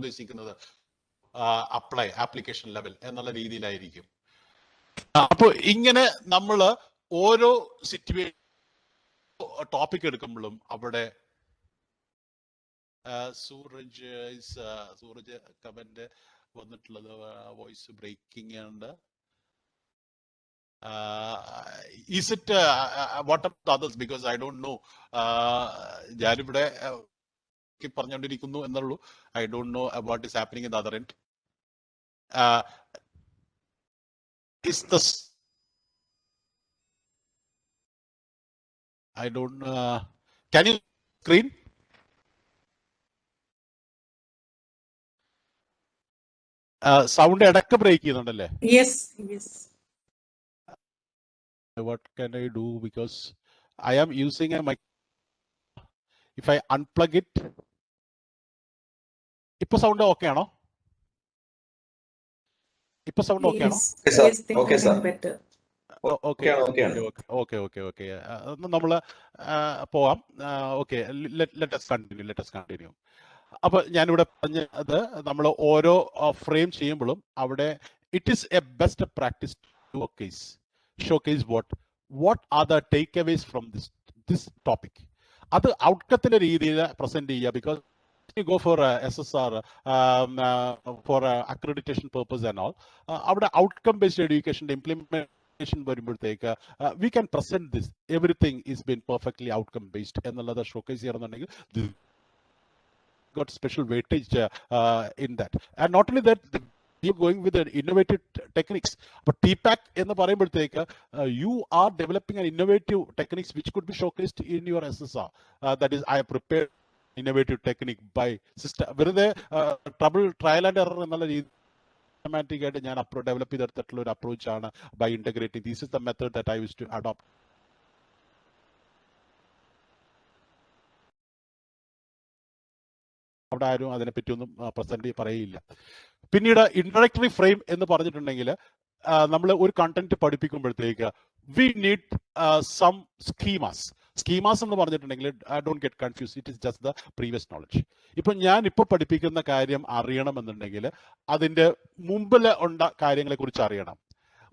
ഉദ്ദേശിക്കുന്നത് അപ്ലൈ ആപ്ലിക്കേഷൻ ലെവൽ എന്നുള്ള രീതിയിലായിരിക്കും. അപ്പൊ ഇങ്ങനെ നമ്മൾ ഓരോ സിറ്റുവേഷൻ ടോപ്പിക് എടുക്കുമ്പോഴും അവിടെ സൂരജ് കമന്റ് വന്നിട്ടുള്ളത് വോയിസ് ബ്രേക്കിംഗ് ഉണ്ട്. Is it what of the others? Because I don't know. ഞാനിവിടെ പറഞ്ഞുകൊണ്ടിരിക്കുന്നു എന്നുള്ളൂ. I don't know what is happening in the other end. Is this? I don't. Can you screen? Sound ഇടയ്ക്ക് break ചെയ്യുന്നുണ്ടല്ലേ? Yes. What can I do? Because I am using a mic. If I unplug it, ഇപ്പൊ sound okay ആണോ? ഇപ്പൊ sound okay ആണോ? Okay നമ്മള് പോവാം. Okay, let us continue. അപ്പൊ ഞാനിവിടെ പറഞ്ഞത് നമ്മൾ ഓരോ ഫ്രെയിം ചെയ്യുമ്പോഴും അവിടെ it is a best practice to showcase what are the takeaways from this topic. അത് ഔട്ട്കത്തിന്റെ രീതിയിൽ പ്രസന്റ് ചെയ്യുക. Because you go for SSR for accreditation purpose and all, അവിടെ outcome based education implementation വരുമ്പോഴത്തേക്ക് we can present this everything is been perfectly outcome based എന്നുള്ളത് showcase ചെയ്യണമെന്നുണ്ടെങ്കിൽ got special weightage in that. And not only that, you're going with the innovative techniques. But TPAC എന്ന് പറയുമ്പോഴത്തേക്ക് you are developing an innovative techniques which could be showcased in your SSR. That is, I have prepared innovative technique by system. വെറുതെ trial and error എന്നുള്ള രീതി systematic ആയിട്ട് ഞാൻ develop ചെയ്തെടുത്തിട്ടുള്ള ഒരു approach ആണ് by integrating. This is the method that I use to adopt. അവിടെ ആരും അതിനെപ്പറ്റി ഒന്നും പ്രസന്റ് പറയില്ല. പിന്നീട് ഇൻട്രഡക്ടറി ഫ്രെയിം എന്ന് പറഞ്ഞിട്ടുണ്ടെങ്കിൽ നമ്മൾ ഒരു കണ്ടന്റ് പഠിപ്പിക്കുമ്പോഴത്തേക്ക് വി നീഡ് സം സ്കീമാസ് എന്ന് പറഞ്ഞിട്ടുണ്ടെങ്കിൽ don't get confuse, it is just the previous knowledge. ഇപ്പൊ ഞാൻ ഇപ്പൊ പഠിപ്പിക്കുന്ന കാര്യം അറിയണമെന്നുണ്ടെങ്കിൽ അതിന്റെ മുമ്പിൽ ഉണ്ട കാര്യങ്ങളെ കുറിച്ച് അറിയണം.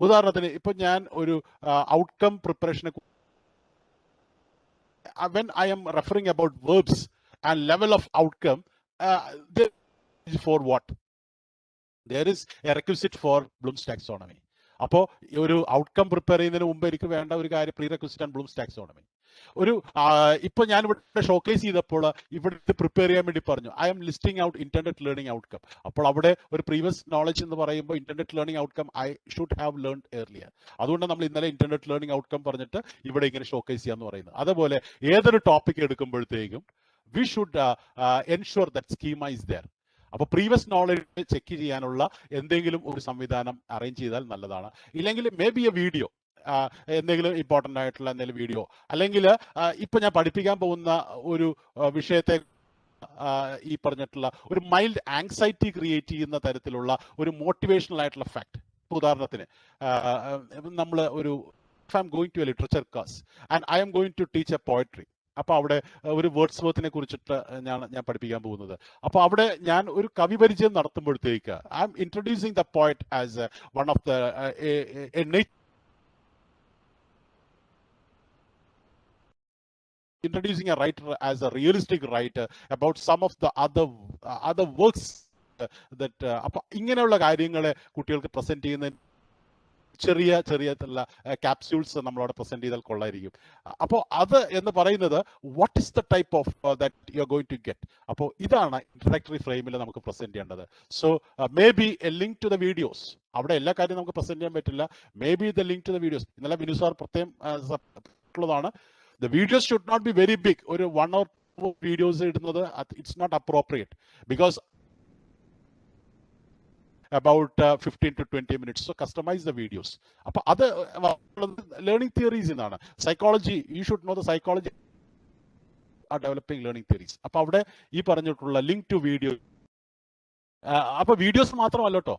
ഉദാഹരണത്തിന് ഇപ്പൊ ഞാൻ ഒരു outcome പ്രിപ്പറേഷനെ when I am referring about verbs and level of outcome, for what? There is a requisite for Bloom's taxonomy. അപ്പോൾ ഒരു ഔട്ട്കം പ്രിപ്പയർ ചെയ്യുന്നതിന് മുമ്പ് എനിക്ക് വേണ്ട ഒരു കാര്യം pre requisite and Bloom's taxonomy. ഒരു ഇപ്പൊ ഞാൻ ഇവിടെ ഷോക്കേസ് ചെയ്തപ്പോൾ ഇവിടെ പ്രിപ്പയർ ചെയ്യാൻ വേണ്ടി പറഞ്ഞു I M listing out internet learning outcome. അപ്പോൾ അവിടെ ഒരു പ്രീവിയസ് നോളജ് എന്ന് പറയുമ്പോൾ internet learning outcome I should have learn earlier. അതുകൊണ്ട് നമ്മൾ ഇന്നലെ ഇന്റർനെറ്റ് ലേണിംഗ് ഔട്ട്കം പറഞ്ഞിട്ട് ഇവിടെ ഇങ്ങനെ ഷോക്കേസ് ചെയ്യാന്ന് പറയുന്നത്. അതുപോലെ ഏതൊരു ടോപ്പിക് എടുക്കുമ്പോഴത്തേക്കും we should ensure that schema is there. അപ്പോൾ പ്രീവിയസ് നോളജ് ചെക്ക് ചെയ്യാനുള്ള എന്തെങ്കിലും ഒരു സംവിധാനം അറേഞ്ച് ചെയ്താൽ നല്ലതാണ്. ഇല്ലെങ്കിൽ മേ ബി എ വീഡിയോ, എന്തെങ്കിലും ഇമ്പോർട്ടൻ്റ് ആയിട്ടുള്ള എന്തെങ്കിലും വീഡിയോ, അല്ലെങ്കിൽ ഇപ്പം ഞാൻ പഠിപ്പിക്കാൻ പോകുന്ന ഒരു വിഷയത്തെ ഈ പറഞ്ഞിട്ടുള്ള ഒരു മൈൽഡ് ആങ്സൈറ്റി ക്രിയേറ്റ് ചെയ്യുന്ന തരത്തിലുള്ള ഒരു മോട്ടിവേഷണൽ ആയിട്ടുള്ള ഫാക്ട്. ഉദാഹരണത്തിന് നമ്മൾ ഒരു I'm going to a literature class and I'm going to teach a poetry. അപ്പോൾ അവിടെ ഒരു വേർഡ്സ് വർത്തിനെ കുറിച്ചിട്ട് ഞാൻ പഠിപ്പിക്കാൻ പോകുന്നത്. അപ്പോൾ അവിടെ ഞാൻ ഒരു കവി പരിചയം നടത്തുമ്പോഴത്തേക്ക് I am introducing the poet as one of the introducing a writer as a realistic writer about some of the other works that അപ്പോൾ ഇങ്ങനെയുള്ള കാര്യങ്ങളെ കുട്ടികൾക്ക് പ്രസന്റ് ചെയ്യുന്ന ചെറിയ ക്യാപ്സ്യൂൾസ് നമ്മളവിടെ പ്രസന്റ് ചെയ്താൽ കൊള്ളായിരിക്കും. അപ്പോൾ അത് എന്ന് പറയുന്നത് what is the type of that you are going to get. അപ്പോൾ ഇതാണ് ഇൻട്രഡക്ടറി ഫ്രെയിമിൽ നമുക്ക് പ്രസന്റ് ചെയ്യേണ്ടത്. So may be a link to the videos. അവിടെ എല്ലാ കാര്യവും നമുക്ക് പ്രസന്റ് ചെയ്യാൻ പറ്റില്ല. May be the link to the videos. ഇന്നലെ വിനു സാർ പ്രത്യേകം ഉള്ളതാണ്. The videos should not be very big. ഒരു 1 or 2 videos ഇടുന്നത് it's not appropriate because about 15 to 20 minutes. So customize the videos. അപ്പോൾ അത് ലേണിംഗ് തിയറീസ് എന്നാണ്. Psychology, you should know the psychology are developing learning theories. അപ്പോൾ അവിടെ ഈ പറഞ്ഞിട്ടുള്ള link to video. അപ്പോൾ വീഡിയോസ് മാത്രമല്ല കേട്ടോ,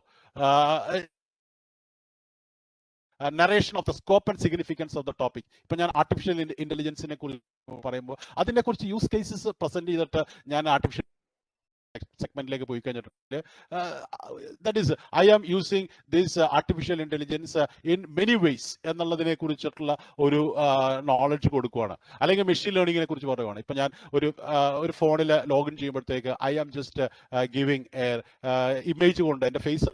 narration of the scope and significance of the topic. ഇപ്പം ഞാൻ ആർട്ടിഫിഷ്യൽ ഇന്റലിജൻസിനെ കുറിച്ച് പറയുമ്പോൾ അതിനെ കുറിച്ച് യൂസ് കേസസ് പ്രസന്റ് ചെയ്തിട്ട് ഞാൻ ആർട്ടിഫിഷ്യൽ സെഗ്മെന്റിലേക്ക് പോയി കഴിഞ്ഞിട്ടുണ്ട്. That is I am using this artificial intelligence in many ways എന്നുള്ളതിനെ കുറിച്ചിട്ടുള്ള ഒരു നോളജ് കൊടുക്കുകയാണ്. അല്ലെങ്കിൽ മെഷീൻ ലേണിങ്ങിനെ കുറിച്ച് പറയുകയാണ്. ഇപ്പം ഞാൻ ഒരു ഫോണിൽ ലോഗിൻ ചെയ്യുമ്പോഴത്തേക്ക് I am just giving image കൊണ്ട് എൻ്റെ ഫേസ്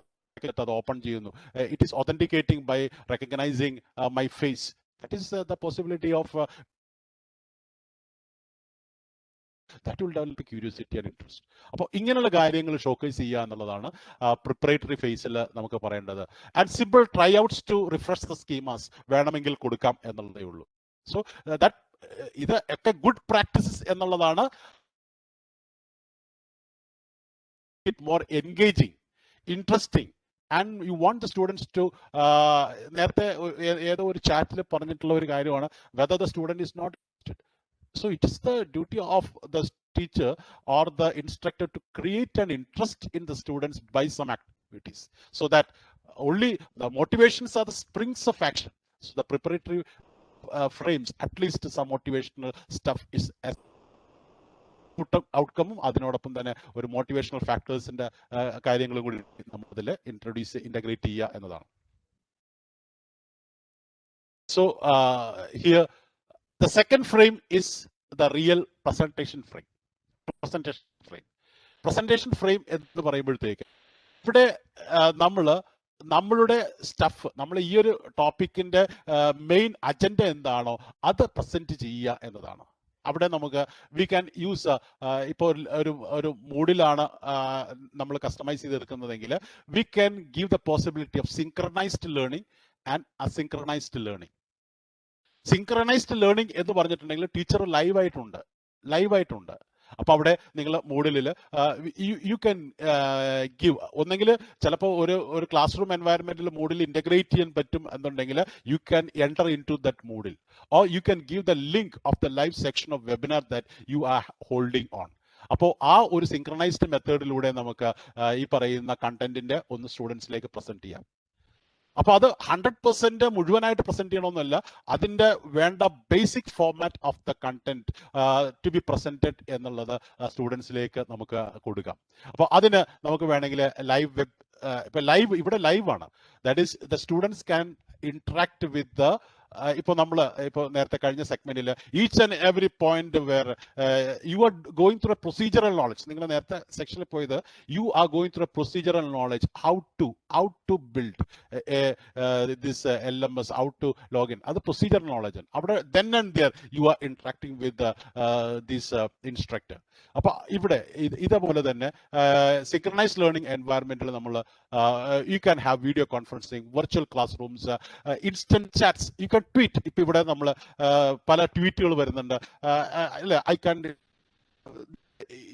അത് ഓപ്പൺ ചെയ്യുന്നു. It is authenticating by recognising my face. That is the possibility of that will develop curiosity and interest. അപ്പോൾ ഇങ്ങനെയുള്ള കാര്യങ്ങൾ ഷോക്കേസ് ചെയ്യുക എന്നുള്ളതാണ് പ്രിപ്പറേറ്ററി ഫേസിൽ നമുക്ക് പറയേണ്ടത്. And simple try outs to refresh the schemas വേണമെങ്കിൽ കൊടുക്കാം എന്നുള്ളതേ ഉള്ളൂ. സോ ദാറ്റ് ഇത് ഒക്കെ ഗുഡ് പ്രാക്ടീസസ് എന്നുള്ളതാണ്. It more engaging, interesting, and you want the students to, നേരത്തെ ഏതോ ഒരു ചാറ്റിൽ പറഞ്ഞിട്ടുള്ള ഒരു കാര്യമാണ്, whether the student is not. So it is the duty of the teacher or the instructor to create an interest in the students by some activities, so that only the motivations are the springs of action. So the preparatory frames, at least some motivational stuff is as ഔട്ട്കമും അതിനോടൊപ്പം തന്നെ ഒരു motivational ഫാക്ടേഴ്സിന്റെ കാര്യങ്ങളും കൂടി നമ്മൾ അതിൽ integrate ചെയ്യുക എന്നതാണ്. So here the second frame is the real presentation frame. Presentation frame എന്ന് പറയുമ്പോഴത്തേക്ക് ഇവിടെ നമ്മളുടെ സ്റ്റഫ്, നമ്മൾ ഈ ഒരു ടോപ്പിക്കിന്റെ മെയിൻ അജണ്ട എന്താണോ അത് പ്രസന്റ് ചെയ്യുക എന്നതാണ്. അവിടെ നമുക്ക് വി ക്യാൻ യൂസ്, ഇപ്പോൾ ഒരു മൂഡിലാണ് നമ്മൾ കസ്റ്റമൈസ് ചെയ്തെടുക്കുന്നതെങ്കിൽ we can give the possibility of synchronised learning and asynchronised learning. Synchronised learning എന്ന് പറഞ്ഞിട്ടുണ്ടെങ്കിൽ ടീച്ചർ ലൈവായിട്ടുണ്ട്. അപ്പോൾ അവിടെ നിങ്ങൾ മൂഡിൽ യു ക്യാൻ ഗിവ്, ഒന്നെങ്കിൽ ചിലപ്പോൾ ഒരു ക്ലാസ് റൂം എൻവയറമെന്റിൽ മൂഡിൽ ഇന്റഗ്രേറ്റ് ചെയ്യാൻ പറ്റും എന്നുണ്ടെങ്കിൽ you can enter in to that Moodle, or you can give the link of the live section of webinar that you are holding on. അപ്പോൾ ആ ഒരു സിങ്ക്രണൈസ്ഡ് മെത്തേഡിലൂടെ നമുക്ക് ഈ പറയുന്ന കണ്ടന്റിന്റെ ഒന്ന് സ്റ്റുഡൻസിലേക്ക് പ്രസന്റ് ചെയ്യാം. അപ്പോൾ അത് 100% മുഴുവനായിട്ട് പ്രസന്റ് ചെയ്യണമെന്നല്ല, അതിന്റെ വേണ്ട basic format of the content to be presented എന്നുള്ളത് സ്റ്റുഡൻസിലേക്ക് നമുക്ക് കൊടുക്കാം. അപ്പോൾ അതിന് നമുക്ക് വേണമെങ്കിൽ ലൈവ് വെബ്, ഇപ്പൊ ഇവിടെ ലൈവ് ആണ്, that is the students can interact with the, ഇപ്പോൾ നേരത്തെ കഴിഞ്ഞ സെഗ്മെന്റിൽ each and every point where you are going through a procedural knowledge. നിങ്ങൾ നേരത്തെ സെക്ഷനിൽ പോയത് you are going through a procedural knowledge, how to build this LMS, how to login, അത് procedural knowledge. അവിടെ then and there you are interacting with this instructor. അപ്പൊ ഇവിടെ ഇതേപോലെ തന്നെ സിങ്ക്രണൈസ്ഡ് ലേണിംഗ് എൻവയറമെന്റിൽ നമ്മൾ you can have video conferencing, virtual class rooms, instant chats, you can tweet. ഇപ്പൊ ഇവിടെ നമ്മൾ പല ട്വീറ്റുകൾ വരുന്നുണ്ട്. I can,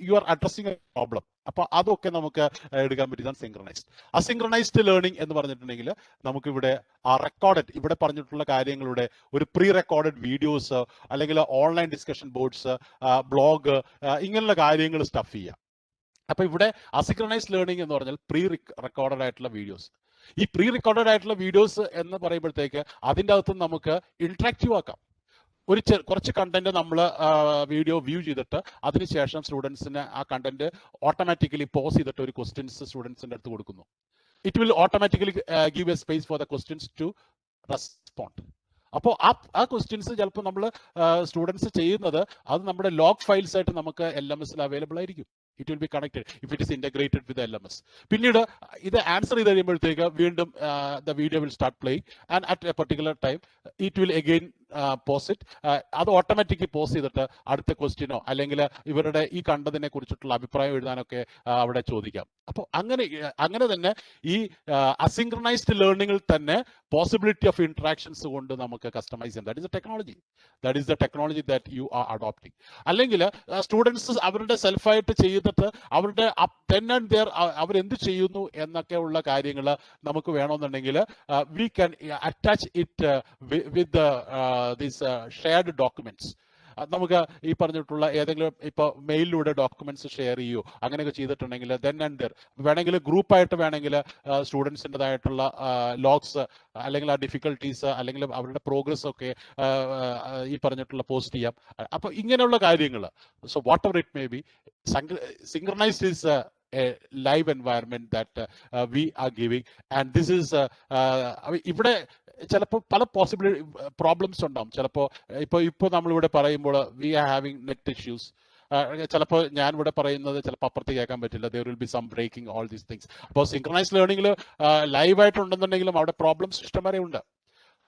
you are addressing A problem, അപ്പോൾ അതൊക്കെ നമുക്ക് എടുക്കാൻ പറ്റിയതാണ് സിങ്ക്രണൈസ്ഡ്. അസിങ്ക്രണൈസ്ഡ് ലേണിംഗ് എന്ന് പറഞ്ഞിട്ടുണ്ടെങ്കിൽ നമുക്കിവിടെ റെക്കോർഡഡ്, ഇവിടെ പറഞ്ഞിട്ടുള്ള കാര്യങ്ങളുടെ ഒരു പ്രീ റെക്കോർഡഡ് വീഡിയോസ് അല്ലെങ്കിൽ ഓൺലൈൻ ഡിസ്കഷൻ ബോർഡ്സ്, ബ്ലോഗ്, ഇങ്ങനെയുള്ള കാര്യങ്ങൾ സ്റ്റഫ് ചെയ്യാം. അപ്പൊ ഇവിടെ അസിങ്ക്രണൈസ്ഡ് ലേണിംഗ് എന്ന് പറഞ്ഞാൽ പ്രീ റെക്കോർഡഡ് ആയിട്ടുള്ള വീഡിയോസ്. ഈ പ്രീ റെക്കോർഡഡ് ആയിട്ടുള്ള വീഡിയോസ് എന്ന് പറയുമ്പോഴത്തേക്ക് അതിൻ്റെ അകത്ത് നമുക്ക് ഇന്ററാക്റ്റീവ് ആക്കാം. കുറച്ച് കണ്ടന്റ് നമ്മൾ വീഡിയോ വ്യൂ ചെയ്തിട്ട് അതിനുശേഷം സ്റ്റുഡൻസിന് ആ കണ്ടന്റ് ഓട്ടോമാറ്റിക്കലി പോസ് ചെയ്തിട്ട് ഒരു ക്വസ്റ്റ്യൻസ് സ്റ്റുഡൻസിന്റെ അടുത്ത് കൊടുക്കുന്നു. It will automatically give a space for the questions to respond. അപ്പോൾ ആ ക്വസ്റ്റ്യൻസ് ചിലപ്പോൾ നമ്മൾ സ്റ്റുഡൻസ് ചെയ്യുന്നത് അത് നമ്മുടെ ലോഗ് ഫയൽസ് ആയിട്ട് നമുക്ക് LMS അവൈലബിൾ ആയിരിക്കും. It will be connected if it is integrated with LMS. പിന്നീട് ഇത് ആൻസർ ചെയ്ത് കഴിയുമ്പോഴത്തേക്ക് വീണ്ടും the video will start playing and at a particular time it will again pause it. അത് ഓട്ടോമാറ്റിക്കലി പോസ് ചെയ്തിട്ട് അടുത്ത ക്വസ്റ്റ്യനോ അല്ലെങ്കിൽ ഇവരുടെ ഈ കണ്ടതിനെ കുറിച്ചിട്ടുള്ള അഭിപ്രായം എഴുതാനൊക്കെ അവിടെ ചോദിക്കാം. അപ്പോൾ അങ്ങനെ തന്നെ ഈ അസിങ്ക്രണൈസ്ഡ് ലേണിംഗിൽ തന്നെ പോസിബിലിറ്റി ഓഫ് ഇന്ററാക്ഷൻസ് കൊണ്ട് നമുക്ക് കസ്റ്റമൈസ് ചെയ്യാം. That is the technology that you R adopting. അല്ലെങ്കിൽ സ്റ്റുഡൻസ് അവരുടെ സെൽഫായിട്ട് ചെയ്തിട്ട് അവരുടെ then and there അവരെന്ത് ചെയ്യുന്നു എന്നൊക്കെ ഉള്ള കാര്യങ്ങൾ നമുക്ക് വേണമെന്നുണ്ടെങ്കിൽ we can attach it with these shared documents. നമുക്ക് ഈ പറഞ്ഞിട്ടുള്ള ഏതെങ്കിലും ഇപ്പോൾ മെയിലിലൂടെ ഡോക്യുമെന്റ്സ് ഷെയർ ചെയ്യോ അങ്ങനെയൊക്കെ ചെയ്തിട്ടുണ്ടെങ്കിൽ then and there വേണമെങ്കിൽ ഗ്രൂപ്പായിട്ട് വേണമെങ്കിൽ സ്റ്റുഡൻസിൻ്റെതായിട്ടുള്ള ലോഗ്സ് അല്ലെങ്കിൽ ആ ഡിഫിക്കൽട്ടീസ് അല്ലെങ്കിൽ അവരുടെ പ്രോഗ്രസ് ഒക്കെ ഈ പറഞ്ഞിട്ടുള്ള പോസ്റ്റ് ചെയ്യാം. അപ്പോൾ ഇങ്ങനെയുള്ള കാര്യങ്ങൾ, so what ever it may be, synchronized is a live environment that we are giving, and this is ഇവിടെ ചിലപ്പോൾ പല പോസിബിൾ പ്രോബ്ലംസ് ഉണ്ടാവും. ചിലപ്പോൾ ഇപ്പോൾ നമ്മളിവിടെ പറയുമ്പോൾ we are having net issues. ചിലപ്പോൾ ഞാൻ ഇവിടെ പറയുന്നത് ചിലപ്പോൾ അപ്പുറത്ത് കേൾക്കാൻ പറ്റില്ല. There will be some breaking, all these things. അപ്പോൾ സിങ്ക്രണൈസ് ലേണിംഗിൽ ലൈവായിട്ടുണ്ടെന്നുണ്ടെങ്കിലും അവിടെ പ്രോബ്ലംസ് ഇഷ്ടംവരെ ഉണ്ട്.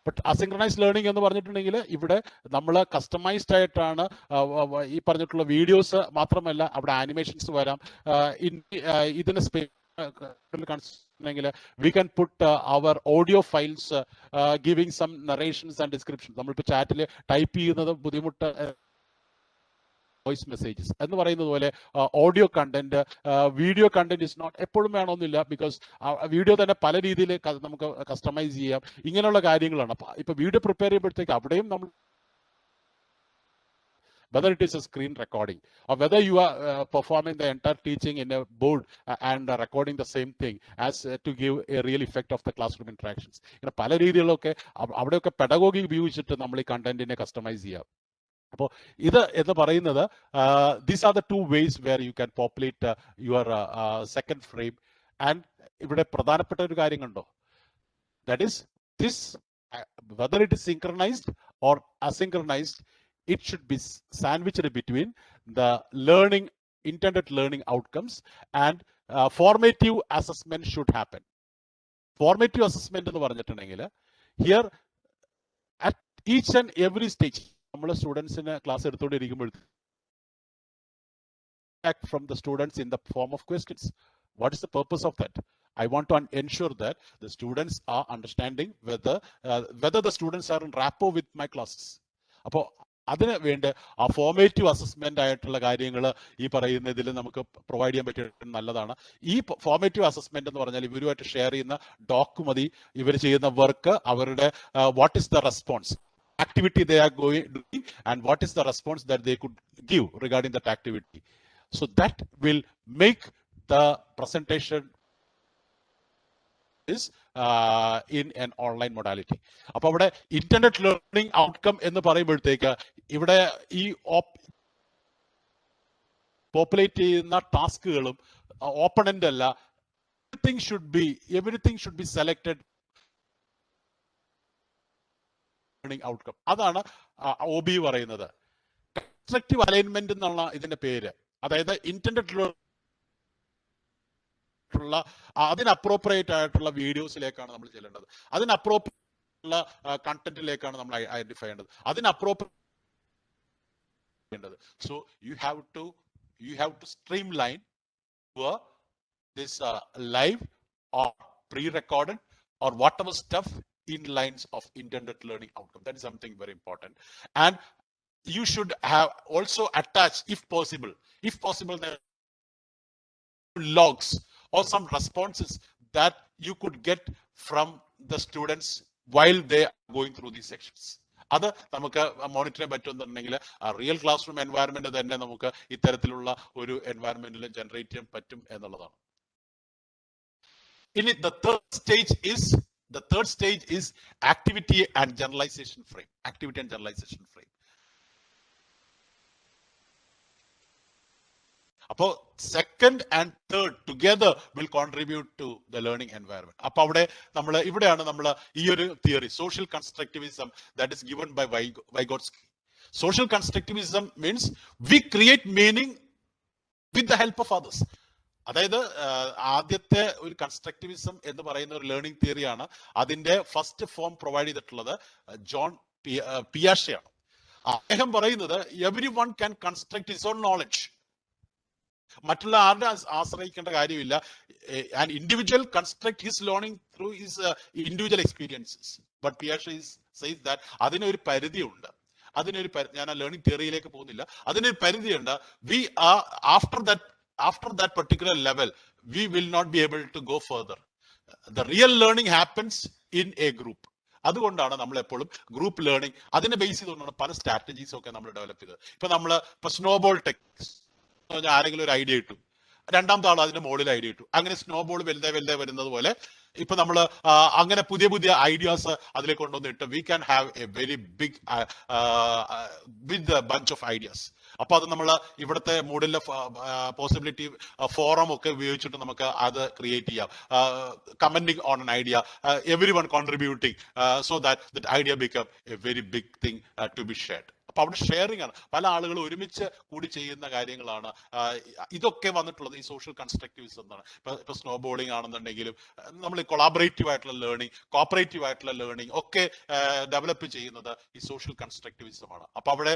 ബട്ട് അസിങ്ക്രണൈസ് ലേണിംഗ് എന്ന് പറഞ്ഞിട്ടുണ്ടെങ്കിൽ ഇവിടെ നമ്മൾ കസ്റ്റമൈസ്ഡ് ആയിട്ടാണ് ഈ പറഞ്ഞിട്ടുള്ള വീഡിയോസ് മാത്രമല്ല അവിടെ ആനിമേഷൻസ് വരാം. ഇതിന് we can put our audio files giving some narrations and descriptions. നമ്മളിപ്പോൾ ചാറ്റിൽ ടൈപ്പ് ചെയ്യുന്നത് ബുദ്ധിമുട്ട് വോയിസ് മെസ്സേജസ് എന്ന് പറയുന്നത് പോലെ audio content, video content is not എപ്പോഴും വേണമെന്നില്ല. ബിക്കോസ് വീഡിയോ തന്നെ പല രീതിയിൽ നമുക്ക് കസ്റ്റമൈസ് ചെയ്യാം. ഇങ്ങനെയുള്ള കാര്യങ്ങളാണ്. അപ്പൊ ഇപ്പൊ വീഡിയോ പ്രിപ്പയർ ചെയ്യുമ്പോഴത്തേക്ക് അവിടെയും നമ്മൾ whether it is a screen recording or whether you are performing the entire teaching in a board and recording the same thing as to give a real effect of the classroom interactions. ഇങ്ങനെ പല രീതികളിലൊക്കെ അവിടെയൊക്കെ pedagogy ഉപയോഗിച്ചിട്ട് നമ്മൾ ഈ കണ്ടന്റിനെ customise ചെയ്യാം. അപ്പോൾ ഇത് എന്ന് പറയുന്നത് these are the two ways where you can populate your second frame. And ഇവിടെ പ്രധാനപ്പെട്ട ഒരു കാര്യം കണ്ടോ, that is this whether it is synchronised or asynchronised, it should be sandwiched between the intended learning outcomes and formative assessment should happen. Formative assessment എന്ന് പറഞ്ഞിട്ടുണ്ടെങ്കിൽ here at each and every stage നമ്മൾ സ്റ്റുഡൻസിന് class എടുത്തുകൊണ്ടിരിക്കുമ്പോൾ from the students in the form of questions. What is the purpose of that? I want to ensure that the students are understanding whether the students are in rapport with my classes. അപ്പോൾ അതിന് വേണ്ട ആ formative assessment ആയിട്ടുള്ള കാര്യങ്ങൾ ഈ പറയുന്നതിൽ നമുക്ക് provide ചെയ്യാൻ പറ്റിയ നല്ലതാണ്. ഈ ഫോർമേറ്റീവ് അസസ്മെന്റ് എന്ന് പറഞ്ഞാൽ ഇവരുമായിട്ട് ഷെയർ ചെയ്യുന്ന ഡോക്യുമെന്റ്, ഇവർ ചെയ്യുന്ന വർക്ക്, അവരുടെ what is the response activity they are doing and what is the response that they could give regarding that activity. So that will make the presentation is in an online modality. അപ്പോൾ അവിടെ internet learning outcome എന്ന് പറയുമ്പോഴത്തേക്ക് ഇവിടെ ഈ populate ചെയ്യുന്ന ടാസ്കുകളും opponent അല്ല. everything should be selected outcome. അതാണ് OBE പറയുന്നത്. കൺസ്ട്രക്റ്റീവ് അലൈൻമെന്റ് എന്നുള്ള ഇതിന്റെ പേര്. അതായത് ഇന്റർനെറ്റ് അതിന് അപ്രോപ്രിയേറ്റ് ആയിട്ടുള്ള വീഡിയോസിലേക്കാണ് നമ്മൾ ചെല്ലേണ്ടത്. അതിന് അപ്രോപ്രിയേറ്റ് ഉള്ള കണ്ടന്റിലേക്കാണ് നമ്മൾ ഐഡന്റിഫൈ ചെയ്യേണ്ടത്. അതിന് appropriate. So you have to streamline this live or pre-recorded or whatever stuff in lines of intended learning outcome. That is something very important. And you should have also attach, if possible logs or some responses that you could get from the students while they are going through these sections. അത് നമുക്ക് monitor ചെയ്യാൻ പറ്റുമെന്നുണ്ടെങ്കിൽ real class room environment തന്നെ നമുക്ക് ഇത്തരത്തിലുള്ള ഒരു എൻവയറമെന്റിൽ generate ചെയ്യാൻ പറ്റും എന്നുള്ളതാണ്. ഇനി the third stage is activity and generalization frame. Activity and generalization frame. അപ്പോൾ second and third together will contribute to the learning environment. അപ്പൊ ഇവിടെയാണ് നമ്മൾ ഈ ഒരു theory social constructivism that is given by Vygotsky. Social constructivism means we create meaning with the help of others. അതായത് ആദ്യത്തെ ഒരു constructivism എന്ന് പറയുന്ന ഒരു ലേണിംഗ് തിയറിയാണ്. അതിന്റെ ഫസ്റ്റ് ഫോം പ്രൊവൈഡ് ചെയ്തിട്ടുള്ളത് ജോൺ പിയാഷെയാണ്. അദ്ദേഹം പറയുന്നത് every one can construct his own knowledge. മറ്റുള്ള ആരുടെ ആശ്രയിക്കേണ്ട കാര്യമില്ല. An individual construct his learning through his individual experiences. But പിയാഷെ സേസ് ദാറ്റ് അതിനൊരു പരിധിയുണ്ട്. ഞാൻ ആ ലേണിംഗ് തിയറിയിലേക്ക് പോകുന്നില്ല. അതിനൊരു പരിധിയുണ്ട്. We are after that particular level we will not be able to go further. The real learning happens in a group. അതുകൊണ്ടാണ് നമ്മൾ എപ്പോഴും ഗ്രൂപ്പ് ലേണിംഗ് അതിനെ ബേസ് ചെയ്തുകൊണ്ടാണ് പല സ്ട്രാറ്റജീസും ഒക്കെ നമ്മൾ ഡെവലപ്പ് ചെയ്തത്. ഇപ്പൊ സ്നോബോൾ ടെക്നിക്സ് എന്ന് പറഞ്ഞാൽ ആരെങ്കിലും ഒരു ഐഡിയ ഇട്ടു, രണ്ടാമത്തെ ആൾ അതിന്റെ മുകളിൽ ഐഡിയ ഇട്ടു, അങ്ങനെ സ്നോബോൾ വലുതായി വരുന്നത് പോലെ ഇപ്പൊ നമ്മൾ അങ്ങനെ പുതിയ പുതിയ ഐഡിയാസ് അതിലേക്ക് കൊണ്ടുവന്നിട്ട് we can have a very big with bunch of ideas. അപ്പൊ അത് നമ്മൾ ഇവിടുത്തെ മൂഡിലെ പോസിബിലിറ്റി ഫോറം ഒക്കെ ഉപയോഗിച്ചിട്ട് നമുക്ക് അത് ക്രിയേറ്റ് ചെയ്യാം. Commenting on an idea, everyone contributing so that idea become a very big thing to be shared. അപ്പൊ അവിടെ ഷെയറിംഗ് ആണ്, പല ആളുകൾ ഒരുമിച്ച് കൂടി ചെയ്യുന്ന കാര്യങ്ങളാണ്. ഇതൊക്കെ വന്നിട്ടുള്ളത് ഈ സോഷ്യൽ കൺസ്ട്രക്റ്റിവിസം എന്നാണ്. ഇപ്പൊ സ്നോബോളിംഗ് ആണെന്നുണ്ടെങ്കിലും നമ്മൾ കൊളാബറേറ്റീവ് ആയിട്ടുള്ള ലേണിംഗ്, കോപ്പറേറ്റീവ് ആയിട്ടുള്ള ലേണിംഗ് ഒക്കെ ഡെവലപ്പ് ചെയ്യുന്നത് ഈ സോഷ്യൽ കൺസ്ട്രക്റ്റിവിസം ആണ്. അപ്പൊ അവിടെ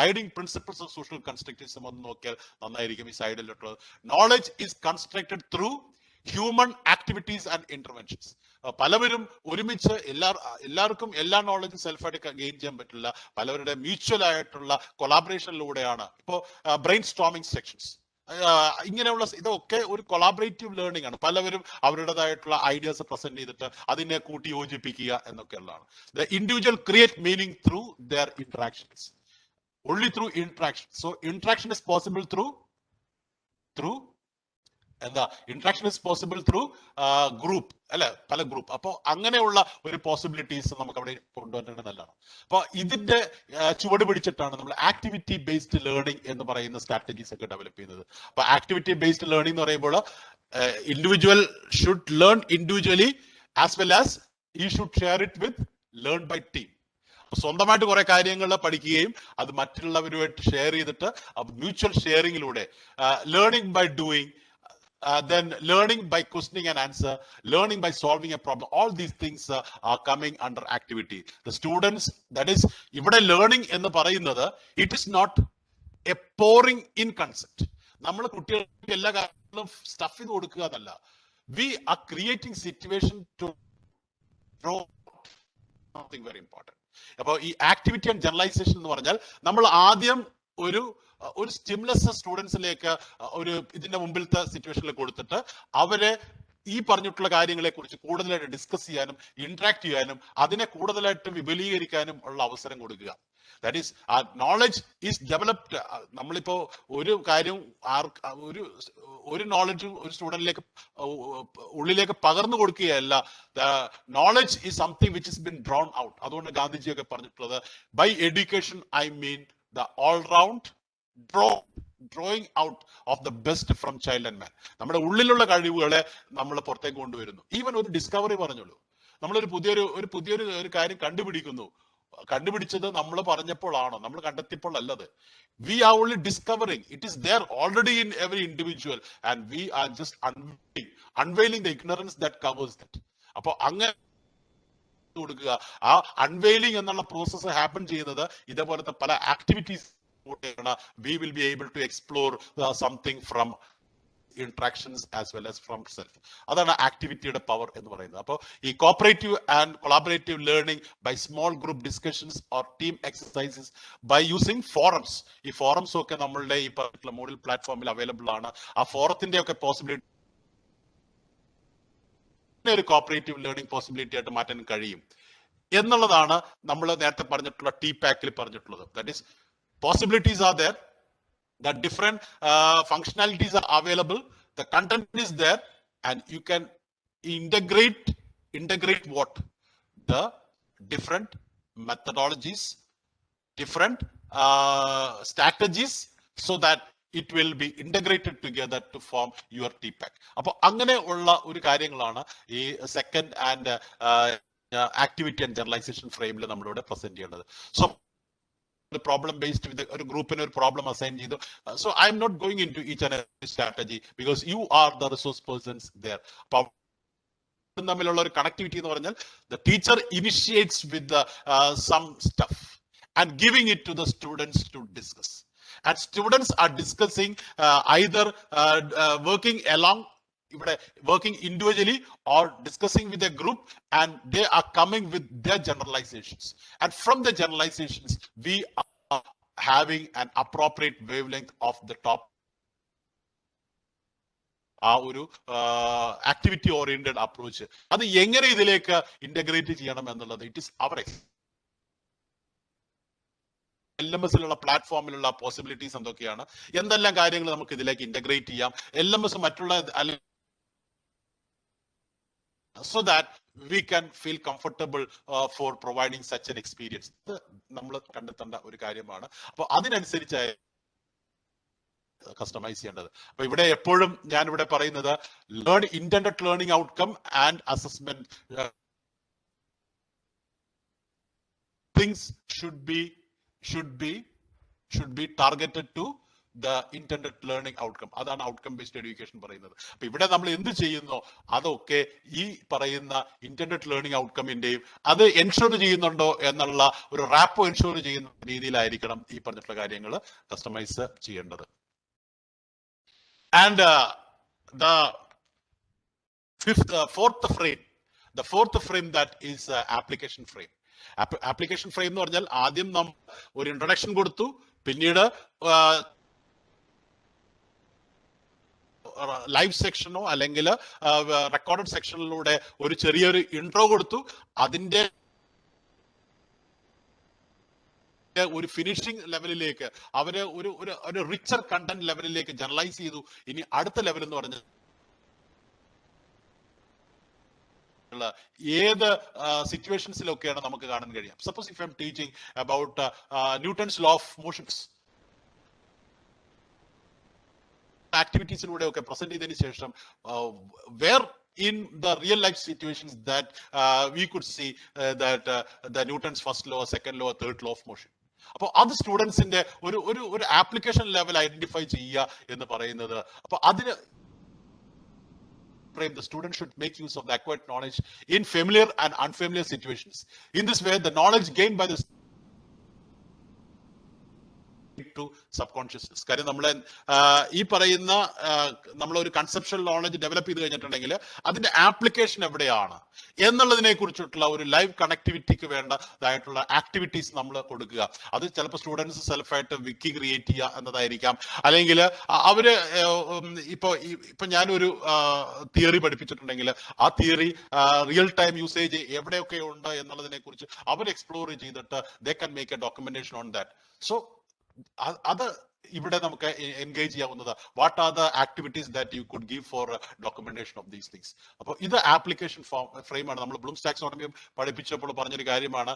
guiding principles of social constructivism ഒന്ന് നോക്കിയാൽ നന്നായിരിക്കും. ഈ സൈഡിലിട്ടുള്ളത് knowledge is constructed through human activities and interventions. പലവരും ഒരുമിച്ച് എല്ലാവർക്കും എല്ലാ നോളജും സെൽഫായിട്ട് ഗെയിൻ ചെയ്യാൻ പറ്റില്ല. പലവരുടെ മ്യൂച്വൽ ആയിട്ടുള്ള കൊളാബറേഷനിലൂടെയാണ്. ഇപ്പോൾ ബ്രെയിൻ സ്റ്റോമിംഗ് സെക്ഷൻസ്, ഇങ്ങനെയുള്ള ഇതൊക്കെ ഒരു കൊളാബറേറ്റീവ് ലേണിംഗ് ആണ്. പലവരും അവരുടേതായിട്ടുള്ള ഐഡിയാസ് പ്രസന്റ് ചെയ്തിട്ട് അതിനെ കൂട്ടി യോജിപ്പിക്കുക എന്നൊക്കെയുള്ളതാണ്. The individual create meaning through their interactions, only through interaction. So interaction is possible through interaction is possible through group, അല്ലെ, പല ഗ്രൂപ്പ്. അപ്പോൾ അങ്ങനെയുള്ള ഒരു പോസിബിലിറ്റീസ് നമുക്ക് അവിടെ കൊണ്ടുവരേണ്ടത് നല്ലതാണ്. അപ്പൊ ഇതിന്റെ ചുവട് പിടിച്ചിട്ടാണ് നമ്മൾ ആക്ടിവിറ്റി ബേസ്ഡ് ലേണിംഗ് എന്ന് പറയുന്ന സ്ട്രാറ്റജീസ് ഒക്കെ ഡെവലപ്പ് ചെയ്യുന്നത്. അപ്പൊ ആക്ടിവിറ്റി ബേസ്ഡ് ലേണിംഗ് എന്ന് പറയുമ്പോൾ individual should learn individually as well as he should share it with learn by team. സ്വന്തമായിട്ട് കുറെ കാര്യങ്ങൾ പഠിക്കുകയും അത് മറ്റുള്ളവരുമായിട്ട് ഷെയർ ചെയ്തിട്ട് മ്യൂച്വൽ ഷെയറിങ്ങിലൂടെ learning by doing, then learning by questioning and answer, learning by solving a problem, all these things are coming under activity. The students, that is ഇവിടെ learning എന്ന് പറയുന്നത് it is not a pouring in concept. നമ്മൾ കുട്ടികൾക്ക് എല്ലാ കാര്യങ്ങളും stuff ചെയ്ത് കൊടുക്കുക എന്നല്ല. We are creating situation to draw something very important. അപ്പൊ ഈ ആക്ടിവിറ്റി ആൻഡ് ജനറലൈസേഷൻ എന്ന് പറഞ്ഞാൽ നമ്മൾ ആദ്യം ഒരു സ്റ്റിമുലസ് സ്റ്റുഡൻസിലേക്ക് ഒരു ഇതിന്റെ മുമ്പിലത്തെ സിറ്റുവേഷനിൽ കൊടുത്തിട്ട് അവരെ ഈ പറഞ്ഞിട്ടുള്ള കാര്യങ്ങളെ കുറിച്ച് കൂടുതലായിട്ട് ഡിസ്കസ് ചെയ്യാനും ഇന്ററാക്ട് ചെയ്യാനും അതിനെ കൂടുതലായിട്ട് വിപുലീകരിക്കാനും ഉള്ള അവസരം കൊടുക്കുക. That is knowledge is developed. നമ്മളിപ്പോ ഒരു കാര്യം ഒരു നോളജ് ഒരു സ്റ്റുഡന്റിലേക്ക് ഉള്ളിലേക്ക് പകർന്നു കൊടുക്കുകയല്ല. Knowledge is something which is been drawn out. അതുകൊണ്ട് ഗാന്ധിജിയൊക്കെ പറഞ്ഞിട്ടുള്ളത് by education I mean the all round drawing out of the best from child and man. നമ്മുടെ ഉള്ളിലുള്ള കഴിവുകളെ നമ്മൾ പുറത്തേക്ക് കൊണ്ടുവരുന്നു. ഈവൻ ഒരു ഡിസ്കവറി പറഞ്ഞോളൂ, നമ്മളൊരു പുതിയൊരു കാര്യം കണ്ടുപിടിച്ചത് നമ്മൾ പറഞ്ഞപ്പോഴാണോ, നമ്മൾ കണ്ടെത്തിയപ്പോൾ അല്ലത്. We are only discovering. It is there already in every individual and we are just unveiling the ignorance that covers that. അപ്പൊ അങ്ങനെ കൊടുക്കുക. ആ അൺവെയിലിംഗ് എന്നുള്ള പ്രോസസ്സ് ഹാപ്പൻ ചെയ്യുന്നത് ഇതേപോലത്തെ പല activities we will be able to explore something from interactions as well as from self. അതാണ് ആക്ടിവിറ്റിയുടെ power എന്ന് പറയുന്നത്. അപ്പോൾ ഈ cooperative and collaborative learning by small group discussions or team exercises by using forums. ഈ ഫോറംസും ഒക്കെ നമ്മളുടെ ഈ പർട്ടിക്കുലർ മോഡൽ പ്ലാറ്റ്ഫോമിൽ അവൈലബിൾ ആണ്. ആ ഫോറത്തിന്റെ ഒക്കെ പോസിബിലിറ്റി ഒരു കോപ്പറേറ്റീവ് ലേണിംഗ് പോസിബിലിറ്റി ആയിട്ട് മാറ്റാൻ കഴിയും എന്നുള്ളതാണ് നമ്മൾ നേരത്തെ പറഞ്ഞിട്ടുള്ള ടി പാക്കിൽ പറഞ്ഞിട്ടുള്ളത്. That is possibilities are there, the different functionalities are available, the content is there, and you can integrate what? The different methodologies, different strategies, so that it will be integrated together to form your TPAC. അപ്പോൾ അങ്ങനെ ഉള്ള ഒരു കാര്യങ്ങളാണ് ഈ second and activity and generalisation ഫ്രെയിമിൽ നമ്മളിവിടെ present ചെയ്യേണ്ടത്. So problem based with a group in a problem assigned either. So I'm not going into each and every strategy because you are the resource persons there. Connectivity, the teacher initiates with the, some stuff and giving it to the students to discuss, and students are discussing either working along, working individually or discussing with a group, and they are coming with their generalizations, and from the generalizations we are having an appropriate wavelength of the top ആ ഒരു activity oriented approach. അത് എങ്ങനെ ഇതിലേക്ക് integrate ചെയ്യണം എന്നുള്ളത് it is our LMS-ലുള്ള പ്ലാറ്റ്ഫോമിലുള്ള possibilities എന്തൊക്കെയാണ്, എന്തെല്ലാം കാര്യങ്ങൾ നമുക്ക് ഇതിലേക്ക് ഇന്റഗ്രേറ്റ് ചെയ്യാം, LMS മറ്റുള്ള so that we can feel comfortable for providing such an experience. നമ്മൾ കണ്ടെത്തേണ്ട ഒരു കാര്യമാണ്. അപ്പൊ അതിനനുസരിച്ച് കസ്റ്റമൈസ് ചെയ്യേണ്ടത്. അപ്പൊ ഇവിടെ എപ്പോഴും ഞാൻ ഇവിടെ പറയുന്നത് intended learning outcome and assessment things should be targeted to the intended learning outcome. അതാണ് ഔട്ട്കം ബേസ്ഡ് എഡ്യൂക്കേഷൻ പറയുന്നത്. അപ്പൊ ഇവിടെ നമ്മൾ എന്ത് ചെയ്യുന്നോ അതൊക്കെ ഈ പറയുന്ന ഇന്റൻഡഡ് ലേണിംഗ് ഔട്ട്കമിന്റെയും അത് എൻഷുർ ചെയ്യുന്നുണ്ടോ എന്നുള്ള ഒരു റാപ്പോ എൻഷുർ ചെയ്യുന്ന രീതിയിലായിരിക്കണം ഈ പറഞ്ഞിട്ടുള്ള കാര്യങ്ങൾ കസ്റ്റമൈസ് ചെയ്യേണ്ടത്. And the fourth frame that is application frame. Application frame എന്ന് പറഞ്ഞാൽ ആദ്യം നാം ഒരു ഇൻട്രൊഡക്ഷൻ കൊടുത്തു, പിന്നീട് ലൈവ് സെക്ഷനോ അല്ലെങ്കിൽ റെക്കോർഡഡ് സെക്ഷനിലൂടെ ഒരു ചെറിയൊരു ഇൻട്രോ കൊടുത്തു, അതിന്റെ ഒരു ഫിനിഷിംഗ് ലെവലിലേക്ക് അവര് ഒരു റിച്ചർ കണ്ടന്റ് ലെവലിലേക്ക് ജനറലൈസ് ചെയ്തു. ഇനി അടുത്ത ലെവൽ എന്ന് പറഞ്ഞാൽ ഏത് സിറ്റുവേഷൻസിലൊക്കെയാണ് നമുക്ക് കാണാൻ കഴിയാം. Suppose if I am teaching about Newton's law of motions, ആക്ടിവിറ്റീസിലൂടെ ഒക്കെ പ്രസന്റ് ചെയ്തതിനു ശേഷം where in the real life situations that we could see that the Newton's first law, second law, third law of motion. അപ്പോൾ അത് സ്റ്റുഡൻസിന്റെ ഒരു application level identify ചെയ്യുക എന്ന് പറയുന്നത്. അപ്പൊ അതിന് the student should make use of the acquired knowledge in familiar and unfamiliar situations. In this way, the knowledge gained by the to subconsciousness. കാര്യം നമ്മളെ ഈ പറയുന്ന നമ്മളൊരു കൺസെപ്ഷണൽ നോളജ് ഡെവലപ്പ് ചെയ്ത് കഴിഞ്ഞിട്ടുണ്ടെങ്കിൽ അതിന്റെ ആപ്ലിക്കേഷൻ എവിടെയാണ് എന്നുള്ളതിനെ കുറിച്ചിട്ടുള്ള ഒരു ലൈവ് കണക്ടിവിറ്റിക്ക് വേണ്ടതായിട്ടുള്ള ആക്ടിവിറ്റീസ് നമ്മൾ കൊടുക്കുക. അത് ചിലപ്പോൾ സ്റ്റുഡൻസ് സെൽഫായിട്ട് വിക്കി ക്രിയേറ്റ് ചെയ്യുക എന്നതായിരിക്കാം, അല്ലെങ്കിൽ അവര് ഇപ്പൊ ഞാനൊരു തിയറി പഠിപ്പിച്ചിട്ടുണ്ടെങ്കിൽ ആ തിയറി റിയൽ ടൈം യൂസേജ് എവിടെയൊക്കെ ഉണ്ട് എന്നുള്ളതിനെ കുറിച്ച് അവർ എക്സ്പ്ലോർ ചെയ്തിട്ട് they can make a documentation on that. So അത് ഇവിടെ നമുക്ക് എൻഗേജ് ചെയ്യാവുന്നത് what are the activities that you could give for documentation of these things. അപ്പോൾ ഇത് ആപ്ലിക്കേഷൻ ഫ്രെയിം ആണ്. നമ്മൾ ബ്ലൂംസ് ടാക്സോണമി പഠിപ്പിച്ചപ്പോൾ പറഞ്ഞൊരു കാര്യമാണ്,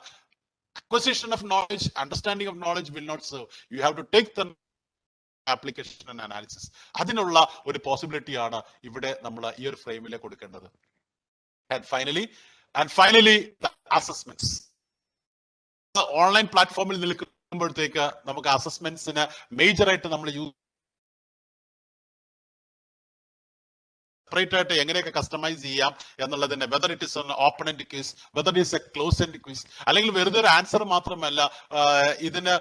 acquisition of knowledge, understanding of knowledge will not serve. You have to take the application and analysis. അതിനുള്ള ഒരു possibility ആണ് ഇവിടെ നമ്മൾ ഈ ഒരു ഫ്രെയിമിൽ കൊടുക്കേണ്ടത്. And finally the assessments. Online പ്ലാറ്റ്ഫോമിൽ നിൽക്കുമ്പോഴത്തേക്ക് നമുക്ക് അസസ്മെന്റ്സിന് മേജർ ആയിട്ട് നമ്മൾ സെപ്പറേറ്റ് ആയിട്ട് എങ്ങനെയൊക്കെ കസ്റ്റമൈസ് ചെയ്യാം എന്നുള്ളതിന്റെ whether it is an open end quiz, whether it is A close end quiz, അല്ലെങ്കിൽ വെറുതെ ഒരു ആൻസർ മാത്രമല്ല ഇതിന്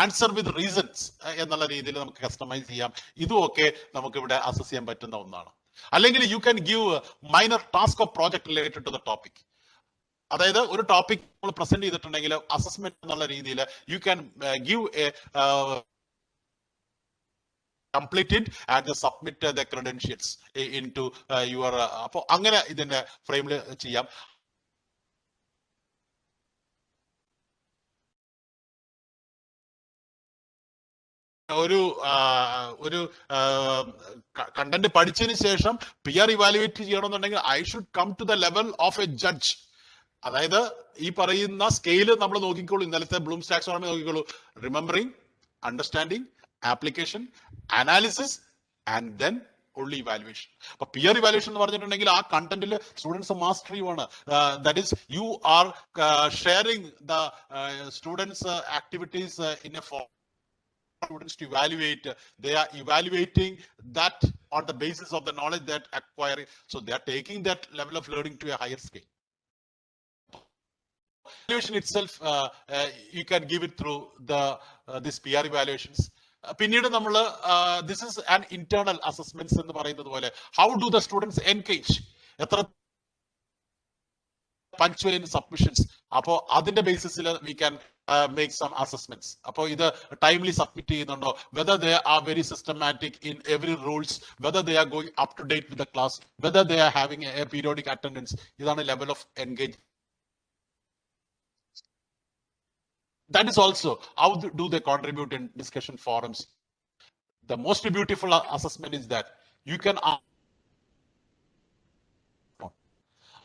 ആൻസർ വിത്ത് റീസൺസ് എന്നുള്ള രീതിയിൽ നമുക്ക് കസ്റ്റമൈസ് ചെയ്യാം. ഇതുമൊക്കെ നമുക്ക് ഇവിടെ അസസ് ചെയ്യാൻ പറ്റുന്ന ഒന്നാണ്. അല്ലെങ്കിൽ you can give minor task of project related to the topic. അതായത് ഒരു ടോപ്പിക് നമ്മൾ പ്രസന്റ് ചെയ്തിട്ടുണ്ടെങ്കിൽ അസസ്മെന്റ് എന്നുള്ള രീതിയിൽ you can give a complete it and submit the credentials into your അപ്പോൾ അങ്ങനെ ഇതിന്റെ ഫ്രെയിമിൽ ചെയ്യാം. ഒരു കണ്ടന്റ് പഠിച്ചതിന് ശേഷം പിയർ ഇവാലുവേറ്റ് ചെയ്യണമെന്നുണ്ടെങ്കിൽ I should come to the level of a judge. അതായത് ഈ പറയുന്ന സ്കെയില് നമ്മൾ നോക്കിക്കോളൂ, ഇന്നലത്തെ ബ്ലൂംസ് ടാക്സോണമി നോക്കിക്കോളൂ. Remembering, understanding, application, analysis and then only evaluation. അപ്പൊ പിയർ ഇവാലുവേഷൻ എന്ന് പറഞ്ഞിട്ടുണ്ടെങ്കിൽ ആ കണ്ടന്റിൽ സ്റ്റുഡൻസ് മാസ്റ്ററി ആണ്. That is you are sharing the students activities in a form students to evaluate. They are evaluating that on the basis of the knowledge that acquiring, so they are taking that level of learning to a higher scale. Evaluation itself you can give it through the this peer evaluations. പിന്നീട് നമ്മൾ this is an internal assessments എന്ന് പറയുന്നത് പോലെ how do the students engage, എത്ര punctual in submissions, അപ്പോൾ അതിന്റെ ബേസിസിൽ we can make some assessments. അപ്പോൾ ഇത് timely submit ചെയ്യുന്നുണ്ടോ, whether they are very systematic in every rules, whether they are going up to date with the class, whether they are having a periodic attendance. ഇതാണ് level of engagement. That is also how do they contribute in discussion forums. The most beautiful assessment is that you can